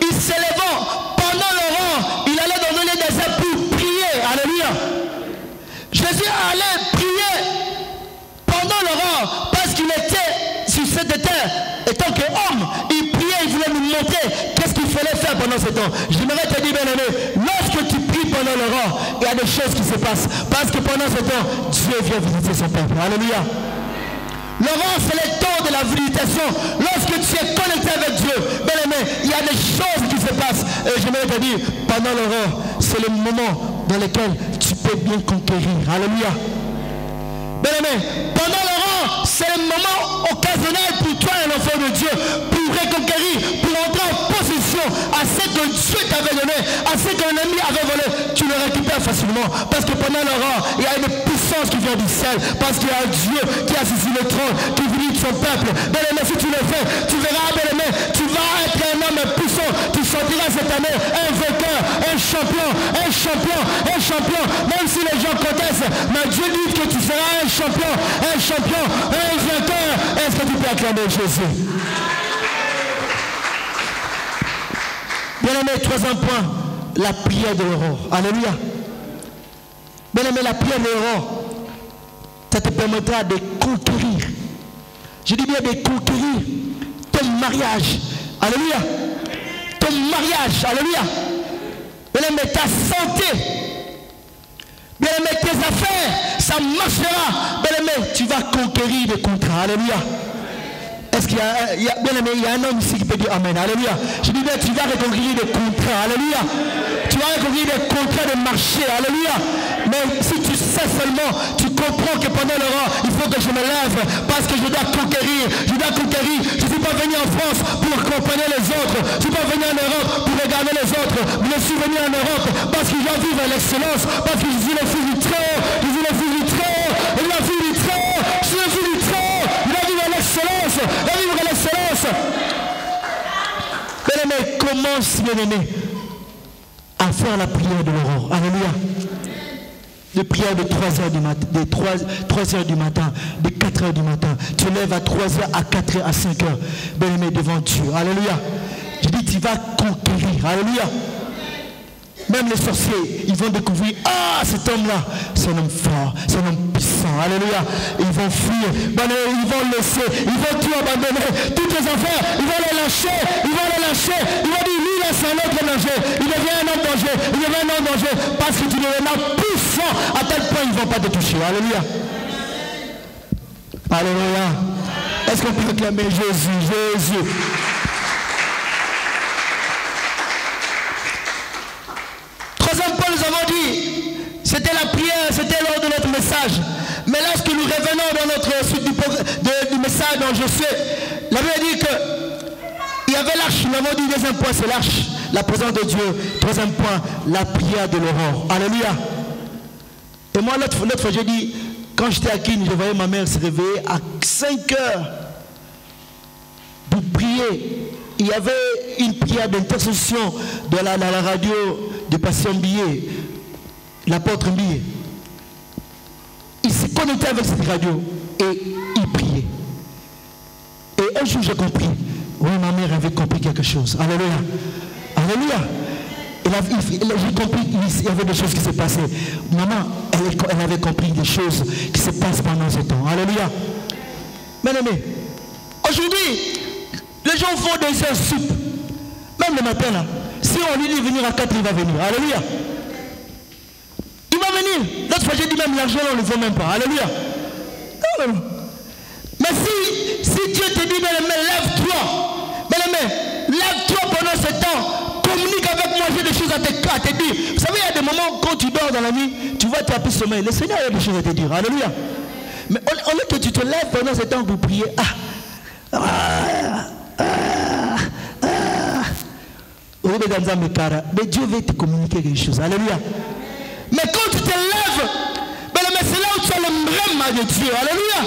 il s'élevant pendant l'aurore, il allait dans le lieu désert pour prier. Alléluia. Jésus allait prier pendant l'aurore parce qu'il était sur cette terre. Étant qu'homme, il priait, il voulait nous montrer qu'est-ce qu'il fallait faire pendant ce temps. J'aimerais te dire, bien-aimé, lorsque tu pries pendant l'aurore, il y a des choses qui se passent. Parce que pendant ce temps, Dieu vient visiter son peuple. Alléluia. L'aurore, c'est le temps de la visitation. Lorsque tu es connecté avec Dieu, bien-aimé, il y a des choses qui se passent. Et j'aimerais te dire, pendant l'aurore, c'est le moment dans lequel tu peux bien conquérir. Alléluia. Bien-aimé, pendant l'aurore, c'est le moment occasionnel pour toi, un enfant de Dieu, pour reconquérir, pour entrer en possession à ce que Dieu t'avait donné, à ce que l'ennemi avait volé. Tu le récupères facilement. Parce que pendant l'aurore, il y a une puissance qui vient du ciel. Parce qu'il y a un Dieu qui a saisi le trône, qui visite son peuple. Bien-aimé, si tu le fais, tu verras, bien-aimé, tu vas être un homme puissant. Tu sortiras cette année un vainqueur, un champion, un champion, un champion. Même si les gens contestent, mais Dieu dit que tu seras un champion, un vainqueur. Est-ce que tu peux acclamer Jésus? Bien-aimé, troisième point, la prière de l'aurore. Alléluia. Bien-aimé, la prière de l'aurore, ça te permettra de conquérir. Je dis bien de conquérir ton mariage. Alléluia. Ton mariage. Alléluia. Bien-aimé, ta santé. Bien-aimé, tes affaires, ça marchera. Bien-aimé, tu vas conquérir des contrats. Alléluia. Est-ce qu'il y a, bien-aimé, il y a un homme ici qui peut dire Amen. Alléluia. Je dis bien, tu vas reconquérir des contrats. Alléluia. Tu vas reconquérir des contrats de marché. Alléluia. Mais si tu sais seulement, tu comprends que pendant l'heure, il faut que je me lève parce que je dois conquérir. Je dois conquérir. Je ne suis pas venu en France pour accompagner les autres. Je ne suis pas venu en Europe pour regarder les autres. Mais je suis venu en Europe parce que je dois vivre l'excellence. Parce que je suis le fils du Très-Haut. Je suis le fils du Très-Haut. Je suis le fils du Très-Haut. Je suis le fils du Très-Haut. Je dois vivre l'excellence. Je dois vivre l'excellence. Bien-aimé, commence, bien-aimé, à faire la prière de l'aurore. Alléluia. De prière de 3h du matin, de 3h du matin, de 4h du matin. Tu lèves à 3h, à 4h, à 5h. Bien-aimé, devant Dieu. Alléluia. Je dis, tu vas conquérir. Alléluia. Même les sorciers, ils vont découvrir, ah, cet homme-là, c'est un homme fort, c'est un homme puissant. Alléluia. Ils vont fuir, ils vont laisser, ils vont tout abandonner. Toutes les affaires, ils vont les lâcher, ils vont les lâcher. Ils vont dire, lui, là, c'est un autre danger. Il devient un homme danger, il devient un homme danger. Parce que tu deviens puissant à tel point ils ne vont pas te toucher. Alléluia. Alléluia. Est-ce qu'on peut acclamer Jésus, Jésus? Troisième point, nous avons dit, c'était la prière, c'était lors de notre message. Mais lorsque nous revenons dans notre suite du message dans Josué, la Bible dit qu'il y avait l'arche. Nous avons dit, deuxième point, c'est l'arche, la présence de Dieu. Troisième point, la prière de l'aurore. Alléluia. Et moi, l'autre fois, j'ai dit, quand j'étais à Kin, je voyais ma mère se réveiller à 5 heures pour prier. Il y avait une prière d'intercession dans la radio de Passion Billet, l'apôtre Billet. Il s'est connecté avec cette radio et il priait. Et un jour j'ai compris, oui, ma mère avait compris quelque chose. Alléluia. Alléluia. J'ai compris qu'il y avait des choses qui se passaient. Maman, elle avait compris des choses qui se passent pendant ce temps. Alléluia. Bien-aimé, aujourd'hui, les gens font des heures sup. Même le matin là. Si on lui dit venir à 4, il va venir. Alléluia. Il va venir. L'autre fois j'ai dit même l'argent on ne le veut même pas. Alléluia. Non, non. Mais si Dieu te dit, lève-toi. Lève-toi pendant ce temps. Communique avec moi, j'ai des choses à te dire. Vous savez, il y a des moments quand tu dors dans la nuit, tu vas taper sommeil. Le Seigneur a des choses à te dire. Alléluia. Mais au lieu que tu te lèves pendant ce temps pour prier, mais Dieu veut te communiquer quelque chose. Alléluia. Mais quand tu te lèves, c'est là où tu as le rêve de Dieu. Alléluia.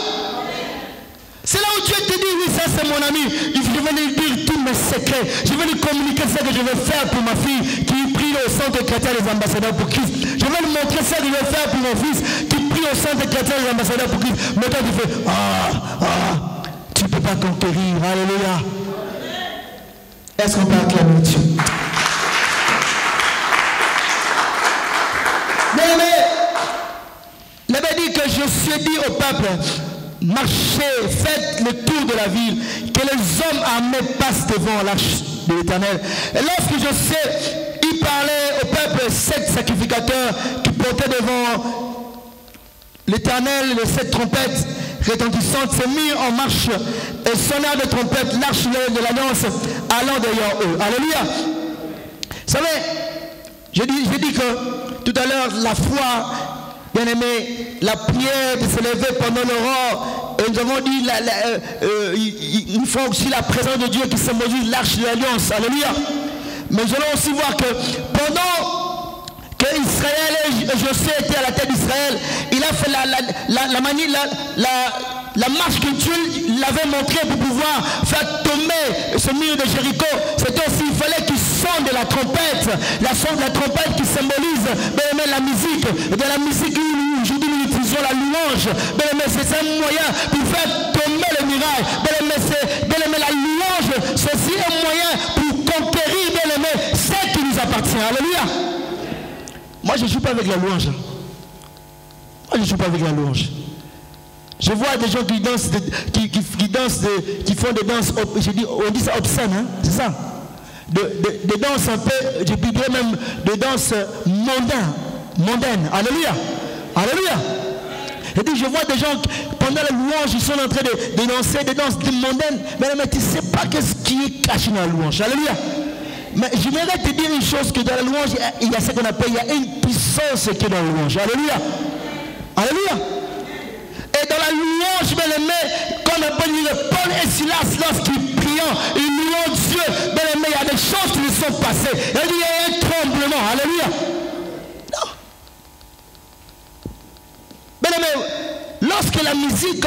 C'est là où Dieu te dit, oui, ça c'est mon ami. Je vais lui dire tous mes secrets. Je vais lui communiquer ce que je vais faire pour ma fille qui prie au centre chrétien des ambassadeurs pour Christ. Je vais lui montrer ce que je vais faire pour mon fils qui prie au centre chrétien des ambassadeurs pour Christ. Mais toi tu fais, tu ne peux pas conquérir. Alléluia. Est-ce qu'on peut acclamer Dieu? Mais il avait dit que je suis dit au peuple, marchez, faites le tour de la ville, que les hommes armés passent devant l'arche de l'Éternel. Et lorsque je sais, il parlait au peuple 7 sacrificateurs qui portaient devant l'Éternel les 7 trompettes retentissantes, se mirent en marche et sonnèrent de trompettes l'arche de l'alliance allant derrière eux. Alléluia. Vous savez, j'ai dit que tout à l'heure, la foi, bien aimé, la prière de se lever pendant l'aurore, et nous avons dit, il faut aussi la présence de Dieu qui symbolise l'arche de l'alliance. Alléluia. Mais nous allons aussi voir que pendant que Israël et Josué étaient à la tête d'Israël, il a fait la marche que Dieu l'avait montrée pour pouvoir faire tomber ce mur de Jéricho. C'était aussi, il fallait qu'il sonne de la trompette, la trompette qui symbolise la musique. Et de la musique, aujourd'hui nous utilisons la louange. C'est un moyen pour faire tomber le miracle. La louange, c'est aussi un moyen pour conquérir, c'est bien. Alléluia. Moi, je ne joue pas avec la louange. Moi, je ne joue pas avec la louange. Je vois des gens qui dansent, qui font des danses, on dit ça obscène, hein? C'est ça. Des danses un peu, je dirais même des danses mondaines. Alléluia. Alléluia. Et puis je vois des gens, pendant la louange, ils sont en train de danser des danses mondaines. Mais tu ne sais pas ce qui est caché dans la louange. Alléluia. Mais j'aimerais te dire une chose, que dans la louange, il y a ce qu'on appelle, il y a une puissance qui est dans la louange. Alléluia. Alléluia. Et dans la louange, bien aimé, comme on peut dire, Paul et Silas, lorsqu'ils prient, ils louent Dieu, bien aimé, il y a des choses qui nous sont passées. Il y a un tremblement. Alléluia. Non. Bien aimé, lorsque la musique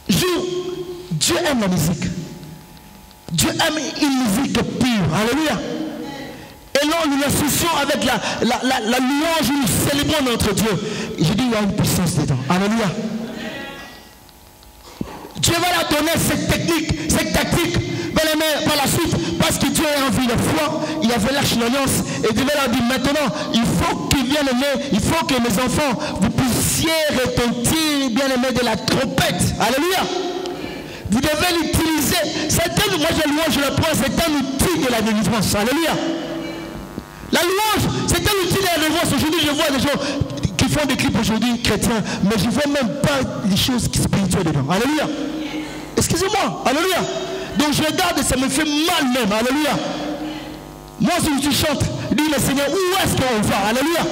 joue, Dieu aime la musique. Dieu aime une musique pure. Alléluia. Et là, nous l'associons avec la louange, nous célébrons notre Dieu. Je dis, il y a une puissance dedans. Alléluia. Dieu va leur donner cette technique, cette tactique, par la suite, parce que Dieu a envie de foi. Il avait l'arche d'alliance et Dieu leur dit maintenant, il faut qu'il vienne aimer, il faut que mes enfants, vous puissiez retentir, bien aimé, de la trompette. Alléluia. Vous devez l'utiliser. Moi, je le prends, c'est un outil de la délivrance. Alléluia. La louange, c'est un outil de la délivrance. Aujourd'hui, je vois des gens qui font des clips aujourd'hui chrétiens, mais je ne vois même pas les choses spirituelles dedans. Alléluia. Excusez-moi. Alléluia. Donc je regarde et ça me fait mal même. Alléluia. Moi, si tu chantes, dis le Seigneur, où est-ce qu'on va? Alléluia.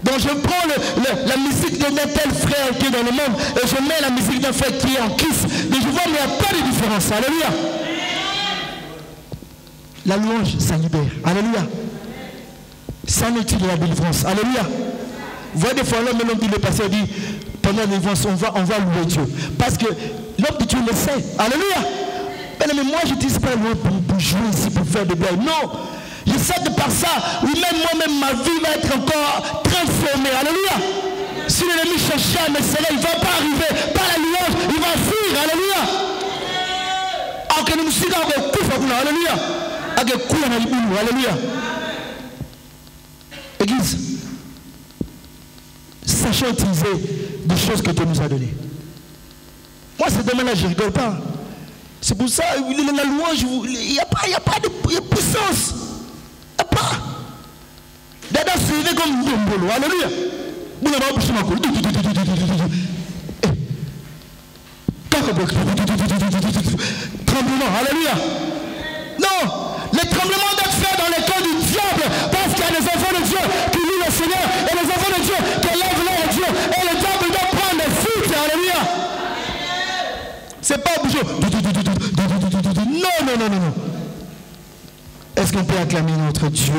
Donc je prends la musique de tel frère qui est dans le monde et je mets la musique d'un frère qui est en Christ. Et je vois, mais il n'y a pas de différence. Alléluia. La louange, ça libère. Alléluia. C'est un outil de la délivrance. Alléluia. Vous voyez des fois l'homme qui est passé dit, pendant la délivrance, on va louer Dieu. Parce que l'homme de Dieu le sait. Alléluia. Mais moi, je ne dis pas pour jouer ici, pour faire des blagues. Non. Je sais que par ça, même moi-même, ma vie va être encore transformée. Alléluia. Si l'ennemi cherche à me sceller, il ne va pas arriver. Par la louange, il va fuir. Alléluia. Alors que nous sommes dans le coup, alléluia. Alléluia. Église, sachons utiliser des choses que Dieu nous a données. Moi, ce domaine-là, je ne rigole pas. C'est pour ça, la louange, il n'y a pas de puissance. Il n'y a pas. Dada se lever comme Dombolo. Alléluia. Tremblement. Alléluia. Non. Les tremblements doivent faire dans les cœurs du diable. Parce qu'il y a des enfants de Dieu qui louent le Seigneur. Et les enfants de Dieu qui lèvent leur Dieu. Et le diable doit prendre des fuites. Alléluia. C'est pas obligé. Non. Est-ce qu'on peut acclamer notre Dieu?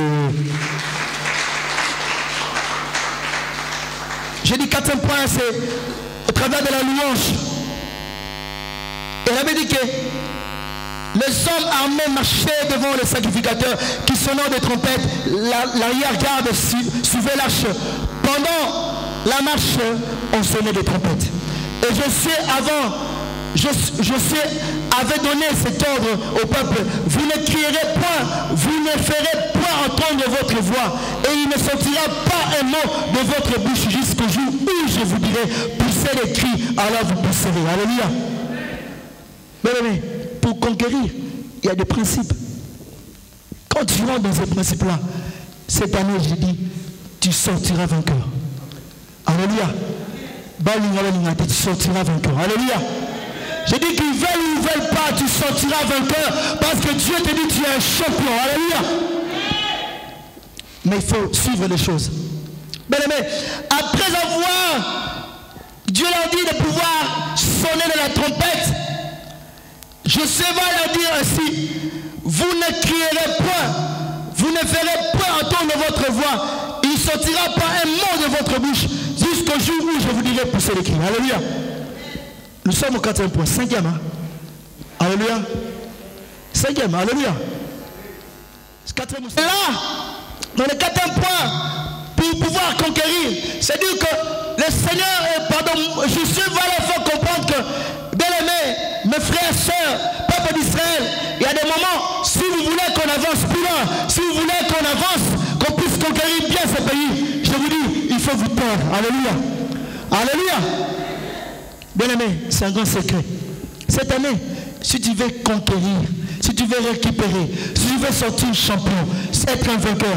J'ai dit quatrième point, c'est au travers de la louange. Elle avait dit que les hommes armés marchaient devant les sacrificateurs qui sonnant des trompettes, l'arrière-garde suivait l'arche. Pendant la marche, on sonnait des trompettes. Et Josué avait donné cet ordre au peuple. Vous ne crierez point, vous ne ferez point entendre votre voix. Et il ne sortira pas un mot de votre bouche jusqu'au jour où je vous dirai, poussez les cris, alors vous pousserez. Alléluia. Mais pour conquérir, il y a des principes. Quand tu rentres dans ces principes-là, cette année, j'ai dit, tu sortiras vainqueur. Alléluia. Tu sortiras vainqueur. Alléluia. J'ai dit qu'ils veulent ou ne veulent pas, tu sortiras vainqueur parce que Dieu te dit que tu es un champion. Alléluia. Mais il faut suivre les choses. Bien aimé, après avoir, Dieu leur dit de pouvoir sonner de la trompette, Josué va leur dire ainsi, vous ne crierez point, vous ne ferez point entendre votre voix, il ne sortira pas un mot de votre bouche jusqu'au jour où je vous dirai pousser les cris. Alléluia. Nous sommes au quatrième point, cinquième. Hein? Alléluia. Cinquième, alléluia. Là, dans le quatrième point, pour pouvoir conquérir, c'est-à-dire que le Seigneur, Jésus va leur faire comprendre que, bien aimés, mes frères et sœurs, peuple d'Israël, il y a des moments, si vous voulez qu'on avance plus loin, si vous voulez terre. Alléluia. Alléluia. Bien-aimé, c'est un grand secret. Cette année, si tu veux conquérir, si tu veux récupérer, si tu veux sortir champion, être un vainqueur,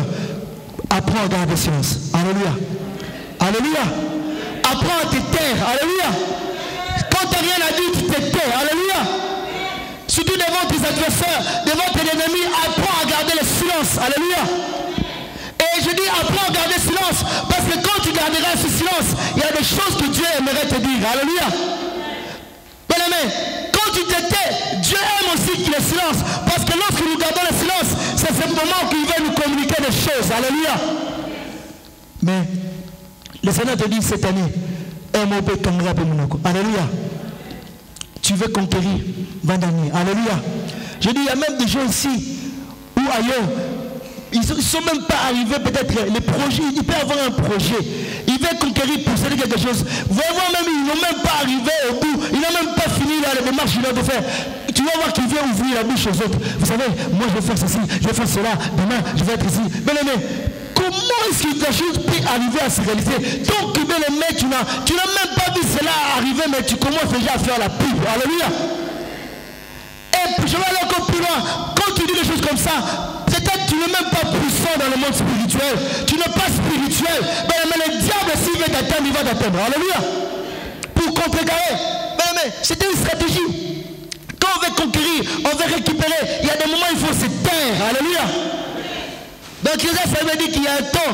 apprends à garder silence. Alléluia. Alléluia. Apprends à te taire. Alléluia. Quand tu n'as rien à dire, tu te tais. Alléluia. Surtout devant tes adversaires, devant tes ennemis, apprends à garder le silence. Alléluia. Et je dis apprends à garder silence, parce que quand tu garderas ce silence, il y a des choses que Dieu aimerait te dire. Alléluia. Bien-aimé, quand tu te tais, Dieu aime aussi le silence, parce que lorsque nous gardons le silence, c'est ce moment qu'il veut nous communiquer des choses. Alléluia. Mais le Seigneur te dit cette année, alléluia. Tu veux conquérir 20 années. Alléluia. Je dis, il y a même des gens ici ou ailleurs, ils ne sont même pas arrivés, peut-être les projets, il peut avoir un projet. Il veut conquérir, posséder quelque chose. Vous allez voir même, ils n'ont même pas arrivé au bout. Ils n'ont même pas fini là, les démarches qu'ils doivent faire. Tu vas voir qu'il vient ouvrir la bouche aux autres. Vous savez, moi je vais faire ceci, je vais faire cela, demain je vais être ici. Bien aimé, comment est-ce que la chose peut arriver à se réaliser? Donc, bien aimé, tu n'as même pas vu cela arriver, mais tu commences déjà à faire la pub. Alléluia. Et je vais aller encore plus loin. Quand tu dis des choses comme ça, peut-être tu n'es même pas puissant dans le monde spirituel. Tu n'es pas spirituel. Mais le diable, s'il veut t'atteindre, il va t'atteindre. Alléluia. Pour contrecarrer. Mais c'était une stratégie. Quand on veut conquérir, on veut récupérer, il y a des moments où il faut se taire. Alléluia. Donc ça veut dire qu'il y a un temps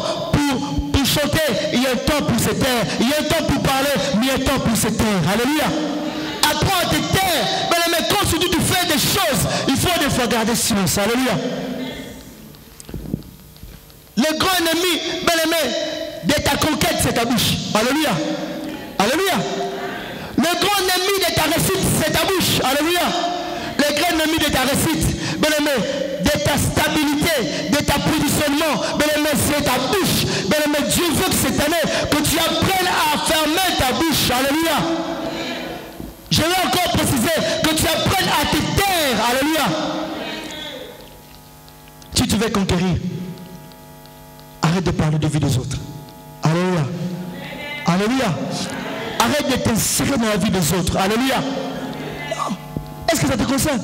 pour chanter, il y a un temps pour se taire, il y a un temps pour parler, mais il y a un temps pour se taire. Alléluia. Apprends à te taire. Mais quand tu fais des choses, il faut des fois garder silence. Alléluia. Le grand ennemi, bien-aimé, de ta conquête, c'est ta bouche. Alléluia. Alléluia. Le grand ennemi de ta réussite, c'est ta bouche. Alléluia. Le grand ennemi de ta réussite, bien-aimé, de ta stabilité, de ta positionnement, bien-aimé, c'est ta bouche. Bien-aimé, Dieu veut que cette année, que tu apprennes à fermer ta bouche. Alléluia. Je vais encore préciser que tu apprennes à te taire. Alléluia. Si tu veux conquérir, arrête de parler de vie des autres. Alléluia. Alléluia. Arrête de t'insérer dans la vie des autres. Alléluia. Est-ce que ça te concerne?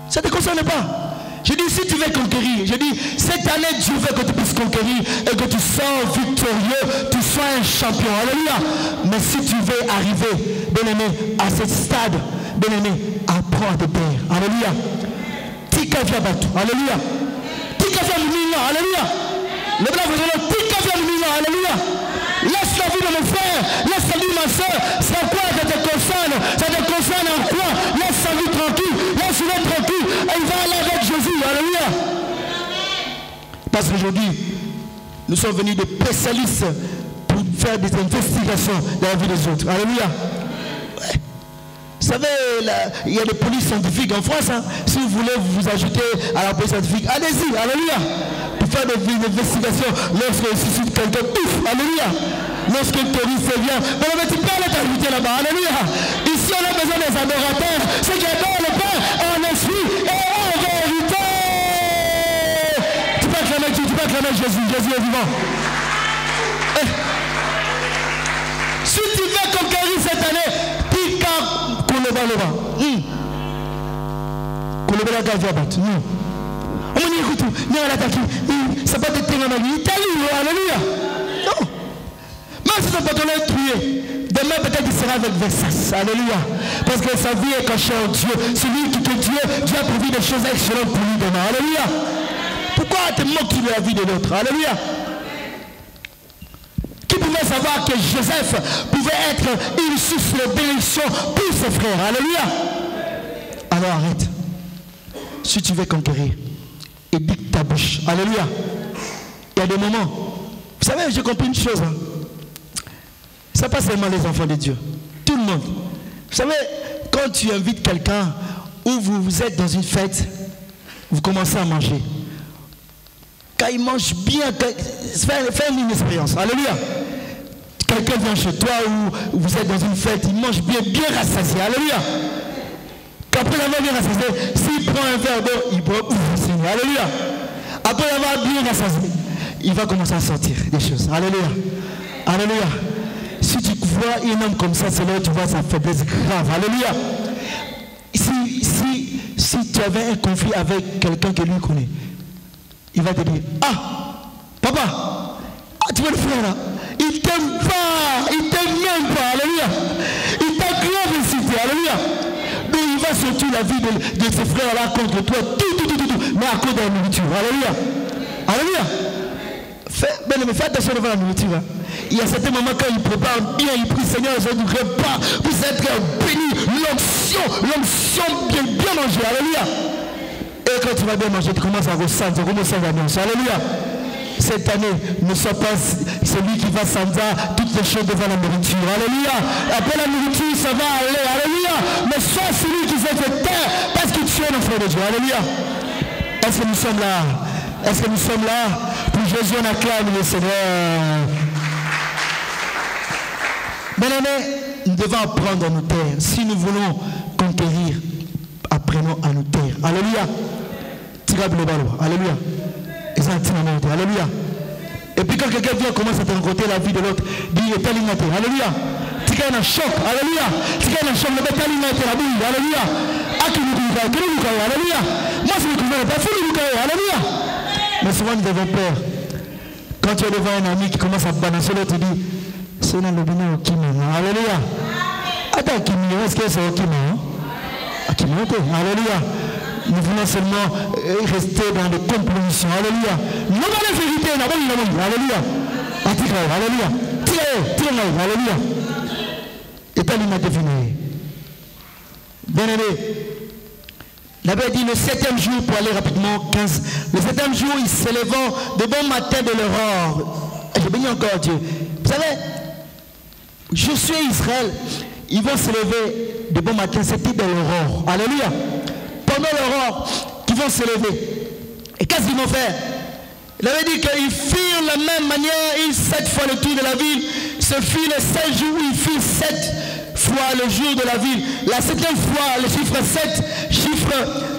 Ça ne te concerne pas. Je dis, si tu veux conquérir, je dis, cette année, Dieu veut que tu puisses conquérir et que tu sois victorieux, tu sois un champion. Alléluia. Mais si tu veux arriver, bien-aimé, à ce stade, bien-aimé, apprends à te taire. Alléluia. Tika via batu. Alléluia. Tika via mumina. Alléluia. Le blanc vous dit, tika via mumina. Alléluia. Laisse la vie de mon frère, laisse la vie de ma soeur. C'est quoi ça te concerne? Ça te concerne en quoi? Laisse sa vie tranquille, laisse-le tranquille. Et il va aller avec Jésus. Alléluia. Parce qu'aujourd'hui, nous sommes venus des spécialistes pour faire des investigations dans la vie des autres. Alléluia. Ouais. Vous savez, il y a des polices scientifiques en France. Hein. Si vous voulez vous ajouter à la police scientifique, allez-y. Alléluia. Faire des investigations lorsque suscite quelqu'un, ouf, alléluia. Lorsque le touriste vient, mais tu peux aller t'ajouter là-bas, alléluia. Ici on a besoin des adorateurs, ceux qui adorent le Père en esprit et en vérité. Tu peux acclamer Dieu, tu peux acclamer Jésus, Jésus est vivant. Si tu veux conquérir cette année, pique qu'on le va là-bas. Qu'on le va là-bas, on dit écoute, ça va te tenir dans la vie. Alléluia. Non. Même si ton patron est tué, demain peut-être il sera avec Versace. Alléluia. Parce que sa vie est cachée en Dieu. Celui qui te Dieu a prévu des choses excellentes pour lui demain. Alléluia. Pourquoi te moquer de la vie de l'autre? Alléluia. Qui pouvait savoir que Joseph pouvait être une source de bénédiction pour ses frères? Alléluia. Alors arrête. Si tu veux conquérir, édicte ta bouche. Alléluia. Il y a des moments. Vous savez, j'ai compris une chose. Hein. Ce n'est pas seulement les enfants de Dieu. Tout le monde. Vous savez, quand tu invites quelqu'un ou vous êtes dans une fête, vous commencez à manger. Quand il mange bien, fais une expérience. Alléluia. Quelqu'un vient chez toi ou vous êtes dans une fête, il mange bien, bien rassasié. Alléluia. Qu'après l'avoir bien rassasié, s'il prend un verre d'eau, il boit. Alléluia. Après l'avoir bien rassasié, il va commencer à sortir des choses. Alléluia. Alléluia. Si tu vois un homme comme ça, c'est là où tu vois sa faiblesse grave. Alléluia. Si tu avais un conflit avec quelqu'un que lui connaît, il va te dire, ah, papa, tu vois le frère là, il t'aime pas, il t'aime même pas. Alléluia. Il t'a grave incité. Alléluia. Donc il va sortir la vie de ses frères là contre toi, tout, mais à cause de la nourriture. Alléluia. Alléluia. Fais attention devant la nourriture. Hein. Il y a certains moments quand il prépare bien, il prie Seigneur, je ne repas, vous êtes béni, l'onction bien mangée. Alléluia. Et quand tu vas bien manger, tu commences à ressentir, l'annonce. Alléluia. Cette année, ne sois pas celui qui va s'enlever toutes les choses devant la nourriture. Alléluia. Après la nourriture, ça va aller. Alléluia. Mais sois celui qui s'est fait taire parce que tu es l'enfant de Dieu. Alléluia. Est-ce que nous sommes là? Est-ce que nous sommes là? Pour Jésus, on acclame le Seigneur. Bien-aimés, nous devons apprendre à nous taire. Si nous voulons conquérir, apprenons à nous taire. Alléluia. Tirable le ballon. Alléluia. Alléluia. Et puis quand quelqu'un vient commence à te rencontrer la vie de l'autre, dit alléluia. Tu as un choc. Alléluia. Tu as un choc. Le bétal la bouille. Alléluia. Alléluia. Moi je ne comprends pas. Alléluia. Mais souvent nous avons peur. Quand tu es devant un ami qui commence à balancer l'autre, tu dis c'est dans le bénin au Kimi. Alléluia. Attends, Kimi, est-ce que c'est au Kimi? Alléluia. Nous voulons seulement rester dans des compromissions. Alléluia. Nous allons la vérité. Alléluia. Alléluia. Tirez. Alléluia. Et pas l'image deviné. Bien-aimé. La Bible dit le 7e jour, pour aller rapidement, 15. Le 7e jour, ils s'élevant de bon matin de l'aurore. Je bénis encore Dieu. Vous savez, Josué et Israël, ils vont s'élever de bon matin, c'était de l'aurore. Alléluia. Pendant l'aurore, ils vont s'élever. Et qu'est-ce qu'ils vont faire? Il avait dit qu'ils firent la même manière, ils 7 fois le tour de la ville. Ce fut les 7 jours où ils firent 7 fois le jour de la ville. La 7e fois, le chiffre 7, chiffre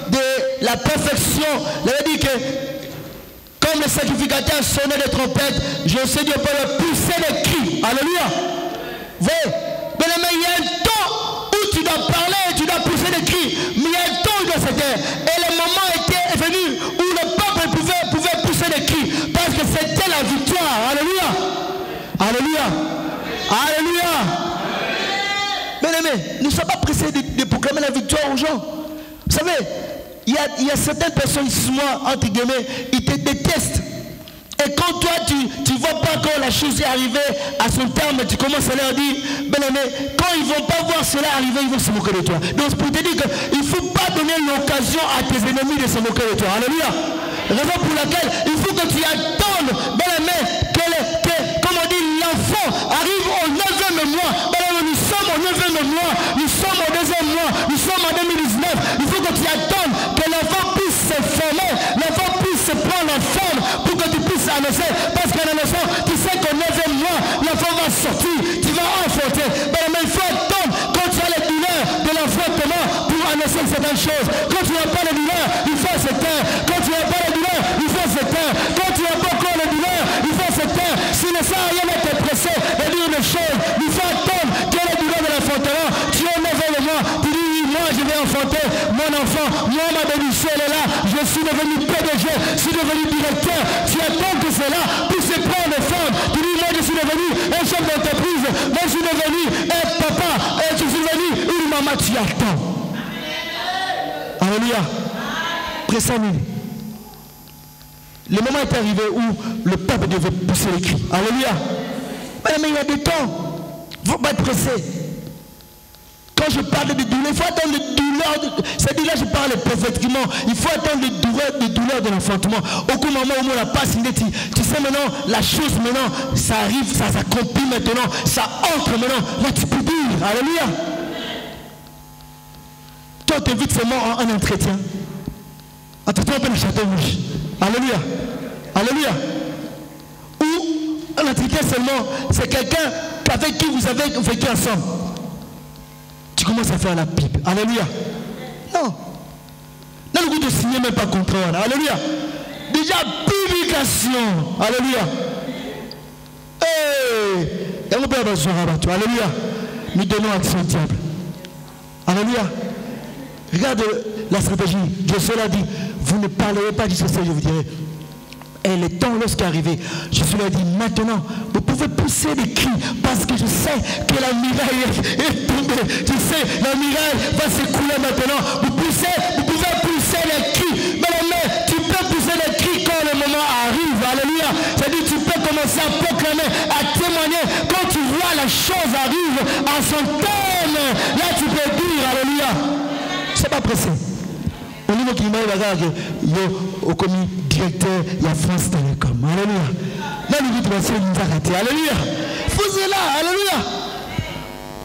de la perfection. Il avait dit que comme le sacrificateur sonnait des trompettes, je sais Dieu peut le pousser des cris. Alléluia. Vous voyez? Mais il y a un temps où tu dois parler, tu dois pousser des cris. Mais il y a un temps où il doit se taire. Et le moment était venu où le peuple pouvait pousser des cris. Parce que c'était la victoire. Alléluia. Alléluia. Alléluia. Bien-aimés, nous ne sommes pas pressés de proclamer la victoire aux gens. Vous savez, il y a certaines personnes, moi, entre guillemets, ils te détestent. Et quand toi, tu ne vois pas quand la chose est arrivée à son terme, tu commences à leur dire, bien-aimé, quand ils ne vont pas voir cela arriver, ils vont se moquer de toi. Donc, c'est pour te dire qu'il ne faut pas donner l'occasion à tes ennemis de se moquer de toi. Alléluia. Raison pour laquelle il faut que tu attendes, bien-aimé, comme on dit, l'enfant arrive au 9e mois. Bien-aimé, nous sommes au 9e mois, nous sommes au 2e mois, nous sommes en 2019. Il faut que tu attendes que l'enfant puisse se former, l'enfant puisse se prendre en forme pour que tu puisses annoncer. Parce qu'en annonçant, tu sais qu'au 9e mois, l'enfant va sortir, tu vas enfanter. Bien-aimé, il faut attendre quand tu as les douleurs de l'enfantement pour annoncer certaines choses. Quand tu n'as pas les douleurs, il faut se taire. Quand tu n'as pas les douleurs, il faut se taire. Quand tu n'as pas encore les douleurs, il faut se taire. Si ne sert à rien de te presser et dire une chose, il faut attendre que les douleurs de l'enfantement, tu es au 9e mois, tu dis oui, moi je vais enfanter mon enfant, moi ma bénédiction elle est là, je suis devenu PDG, je suis devenu directeur, tu attends que c'est là pour se prendre forme. Tu dis moi je suis devenu un chef d'entreprise, moi je suis devenu un papa, et je suis devenu une maman, tu attends. Alléluia. Pressez-nous. Le moment est arrivé où le peuple devait pousser les cris. Alléluia. Mais il y a des temps. Il ne faut pas être pressé. Quand je parle de douleur, il faut attendre les douleurs. C'est-à-dire là, je parle prophétiquement. Il faut attendre les douleurs de l'enfantement. Au moment où on n'a pas signé, tu sais maintenant, la chose maintenant, ça arrive, ça s'accomplit maintenant, ça entre maintenant. Là, tu peux dire. Alléluia. Toi, on t'invite seulement en un entretien. Entretien au château rouge. Alléluia. Alléluia. Ou un entretien seulement, c'est quelqu'un avec qui vous avez vécu ensemble. Tu commences à faire la pipe. Alléluia. Non. Dans le goût de signer même pas contrat. Alléluia. Déjà, pipi Prédication. Alléluia. Alléluia. Nous donnons accès au diable. Alléluia. Regarde la stratégie. Dieu l'a dit, vous ne parlerez pas du sorcier, je vous dirai. Et le temps lorsqu'il est arrivé, Jésus lui a dit, maintenant, vous pouvez pousser des cris parce que je sais que la muraille est tombée. Je sais, la muraille va s'écouler maintenant. Vous pouvez pousser les cris. Mais tu peux pousser les cris quand le moment arrive. Alléluia. C'est-à-dire, tu peux commencer à proclamer, à témoigner. Quand tu vois la chose arrive en son terme, là tu peux dire, alléluia. C'est pas pressé. Au niveau qui m'a dit, au commis directeur, il y a France Télécom. Alléluia. Là, nous nous arrêter. Alléluia. Faisez-la. Alléluia.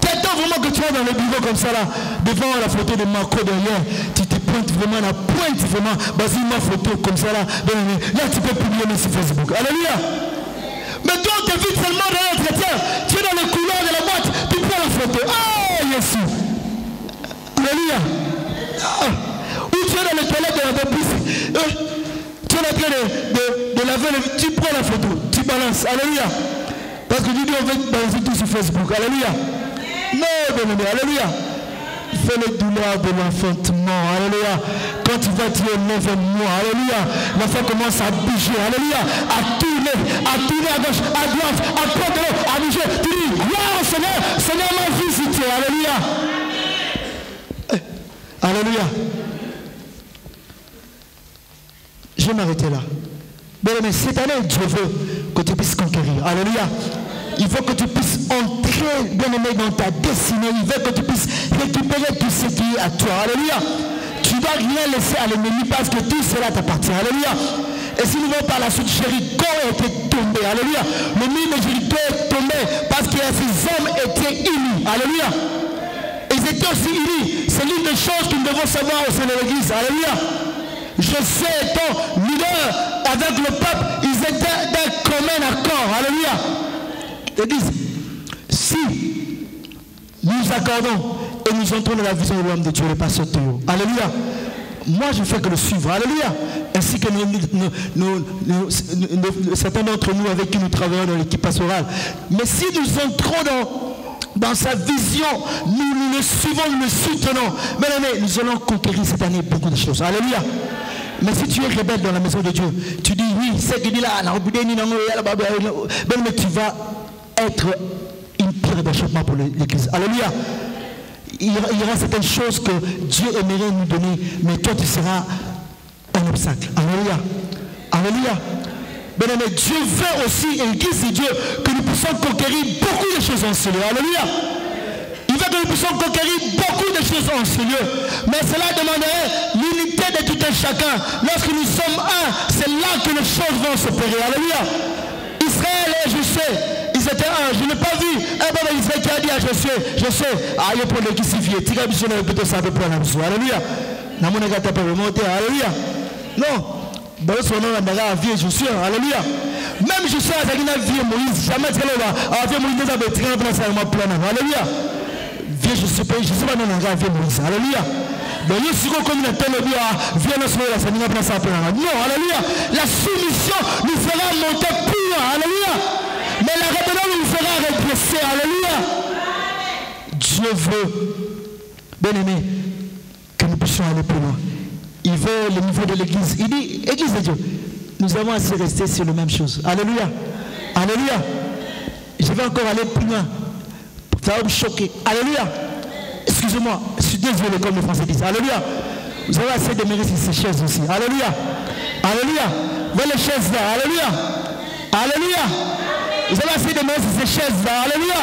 T'attends vraiment que tu es dans le bureau comme ça, là, devant la photo de Marco derrière. Tu te pointes vraiment, la pointe vraiment, basé ma photo comme ça, là. Là, tu peux publier sur Facebook. Alléluia. Mais toi, tu vis seulement dans l'entretien. Tu es dans le couloir de la boîte, tu prends la photo. Oh, Jésus. Alléluia. Ou tu es dans les toilettes de la bouche. Tu es en train de laver, tu prends la photo, tu balances. Alléluia. Parce que tu dis, on veut balancer tout sur Facebook. Alléluia. Non, bien-aimé. Alléluia. Fais les douleurs de l'enfantement. Alléluia. Quand tu vas dire 9 mois. Alléluia. L'enfant commence à bouger. Alléluia. À tourner à gauche, à droite, à prendre l'eau, à bouger. Tu dis, gloire au Seigneur. Seigneur m'a visité. Alléluia. Alléluia. Je vais m'arrêter là. Mais cette année, Dieu veut que tu puisses conquérir. Alléluia. Il veut que tu puisses entrer, bien aimé, dans ta destinée. Il veut que tu puisses récupérer tout ce qui est à toi. Alléluia. Tu ne dois rien laisser à l'ennemi parce que tout cela t'appartient. Alléluia. Et si nous voyons par la suite, Jéricho était tombé. Alléluia. Le mur de Jéricho est tombé parce que ces hommes étaient unis. Alléluia. Ils étaient aussi unis. C'est l'une des choses que nous devons savoir au sein de l'Église. Alléluia. Je sais, étant leader avec le peuple, ils étaient d'un commun accord. Alléluia. L'Église, si nous accordons et nous entrons dans la vision de l'homme de Dieu, le pasteur Théo. Alléluia. Moi, je ne fais que le suivre. Alléluia. Ainsi que certains d'entre nous avec qui nous travaillons dans l'équipe pastorale. Mais si nous entrons dans sa vision, nous le suivons, nous le soutenons. Mais nous allons conquérir cette année beaucoup de choses. Alléluia. Mais si tu es rebelle dans la maison de Dieu, tu dis oui, c'est que dit là, mais tu vas être une pierre d'achoppement pour l'Église. Alléluia. Il y aura certaines choses que Dieu aimerait nous donner, mais toi tu seras un obstacle. Alléluia. Alléluia. Bien aimé, Dieu veut aussi, l'Église de Dieu, que nous puissions conquérir beaucoup de choses en ce lieu. Alléluia. Il veut que nous puissions conquérir beaucoup de choses en ce lieu. Mais cela demanderait l'unité de tout un chacun. Lorsque nous sommes un, c'est là que les choses vont s'opérer. Alléluia. Israël et je sais, ils étaient un. Je n'ai pas vu un bon Israël qui a dit je sais. Ah, il y a pour l'église civique. Tu as besoin de répéter ça à peu près. Alléluia. Alléluia. Non. Je suis. Alléluia. Même je suis à la vie Moïse. Jamais tu vas vie Moïse a été alléluia. Viens, je sais pas dans la vie Moïse. Alléluia. Donc, il y a comme une telle viens nous sauver la Seigneur. Non, alléluia. La soumission nous fera monter plus loin. Alléluia. Mais la rébellion nous fera régresser. Alléluia. Dieu veut, bien aimé, que nous puissions aller plus loin. Il veut le niveau de l'église. Il dit, église de Dieu, nous avons assez resté sur la même chose. Alléluia. Alléluia. Je vais encore aller plus loin. Ça va me choquer. Alléluia. Excusez-moi, je suis désolé comme les Français disent. Alléluia. Vous avez assez de mériter ces chaises aussi. Alléluia. Alléluia. Voyez les chaises là. Alléluia. Alléluia. Vous avez assez de mériter ces chaises là. Alléluia.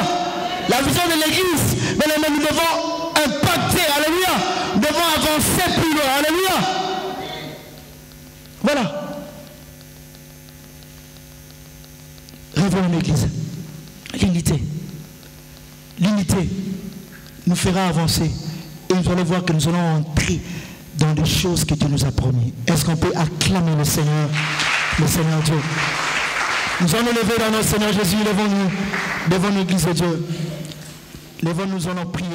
La vision de l'église. Mais nous devons impacter. Alléluia. Nous devons avancer plus loin. Alléluia. Voilà. Revenons à l'église. L'unité. L'unité nous fera avancer et nous allons voir que nous allons entrer dans des choses que Dieu nous a promis. Est-ce qu'on peut acclamer le Seigneur Dieu? Nous allons lever dans notre Seigneur Jésus, levons-nous devant l'église de Dieu. Levons-nous, allons prier.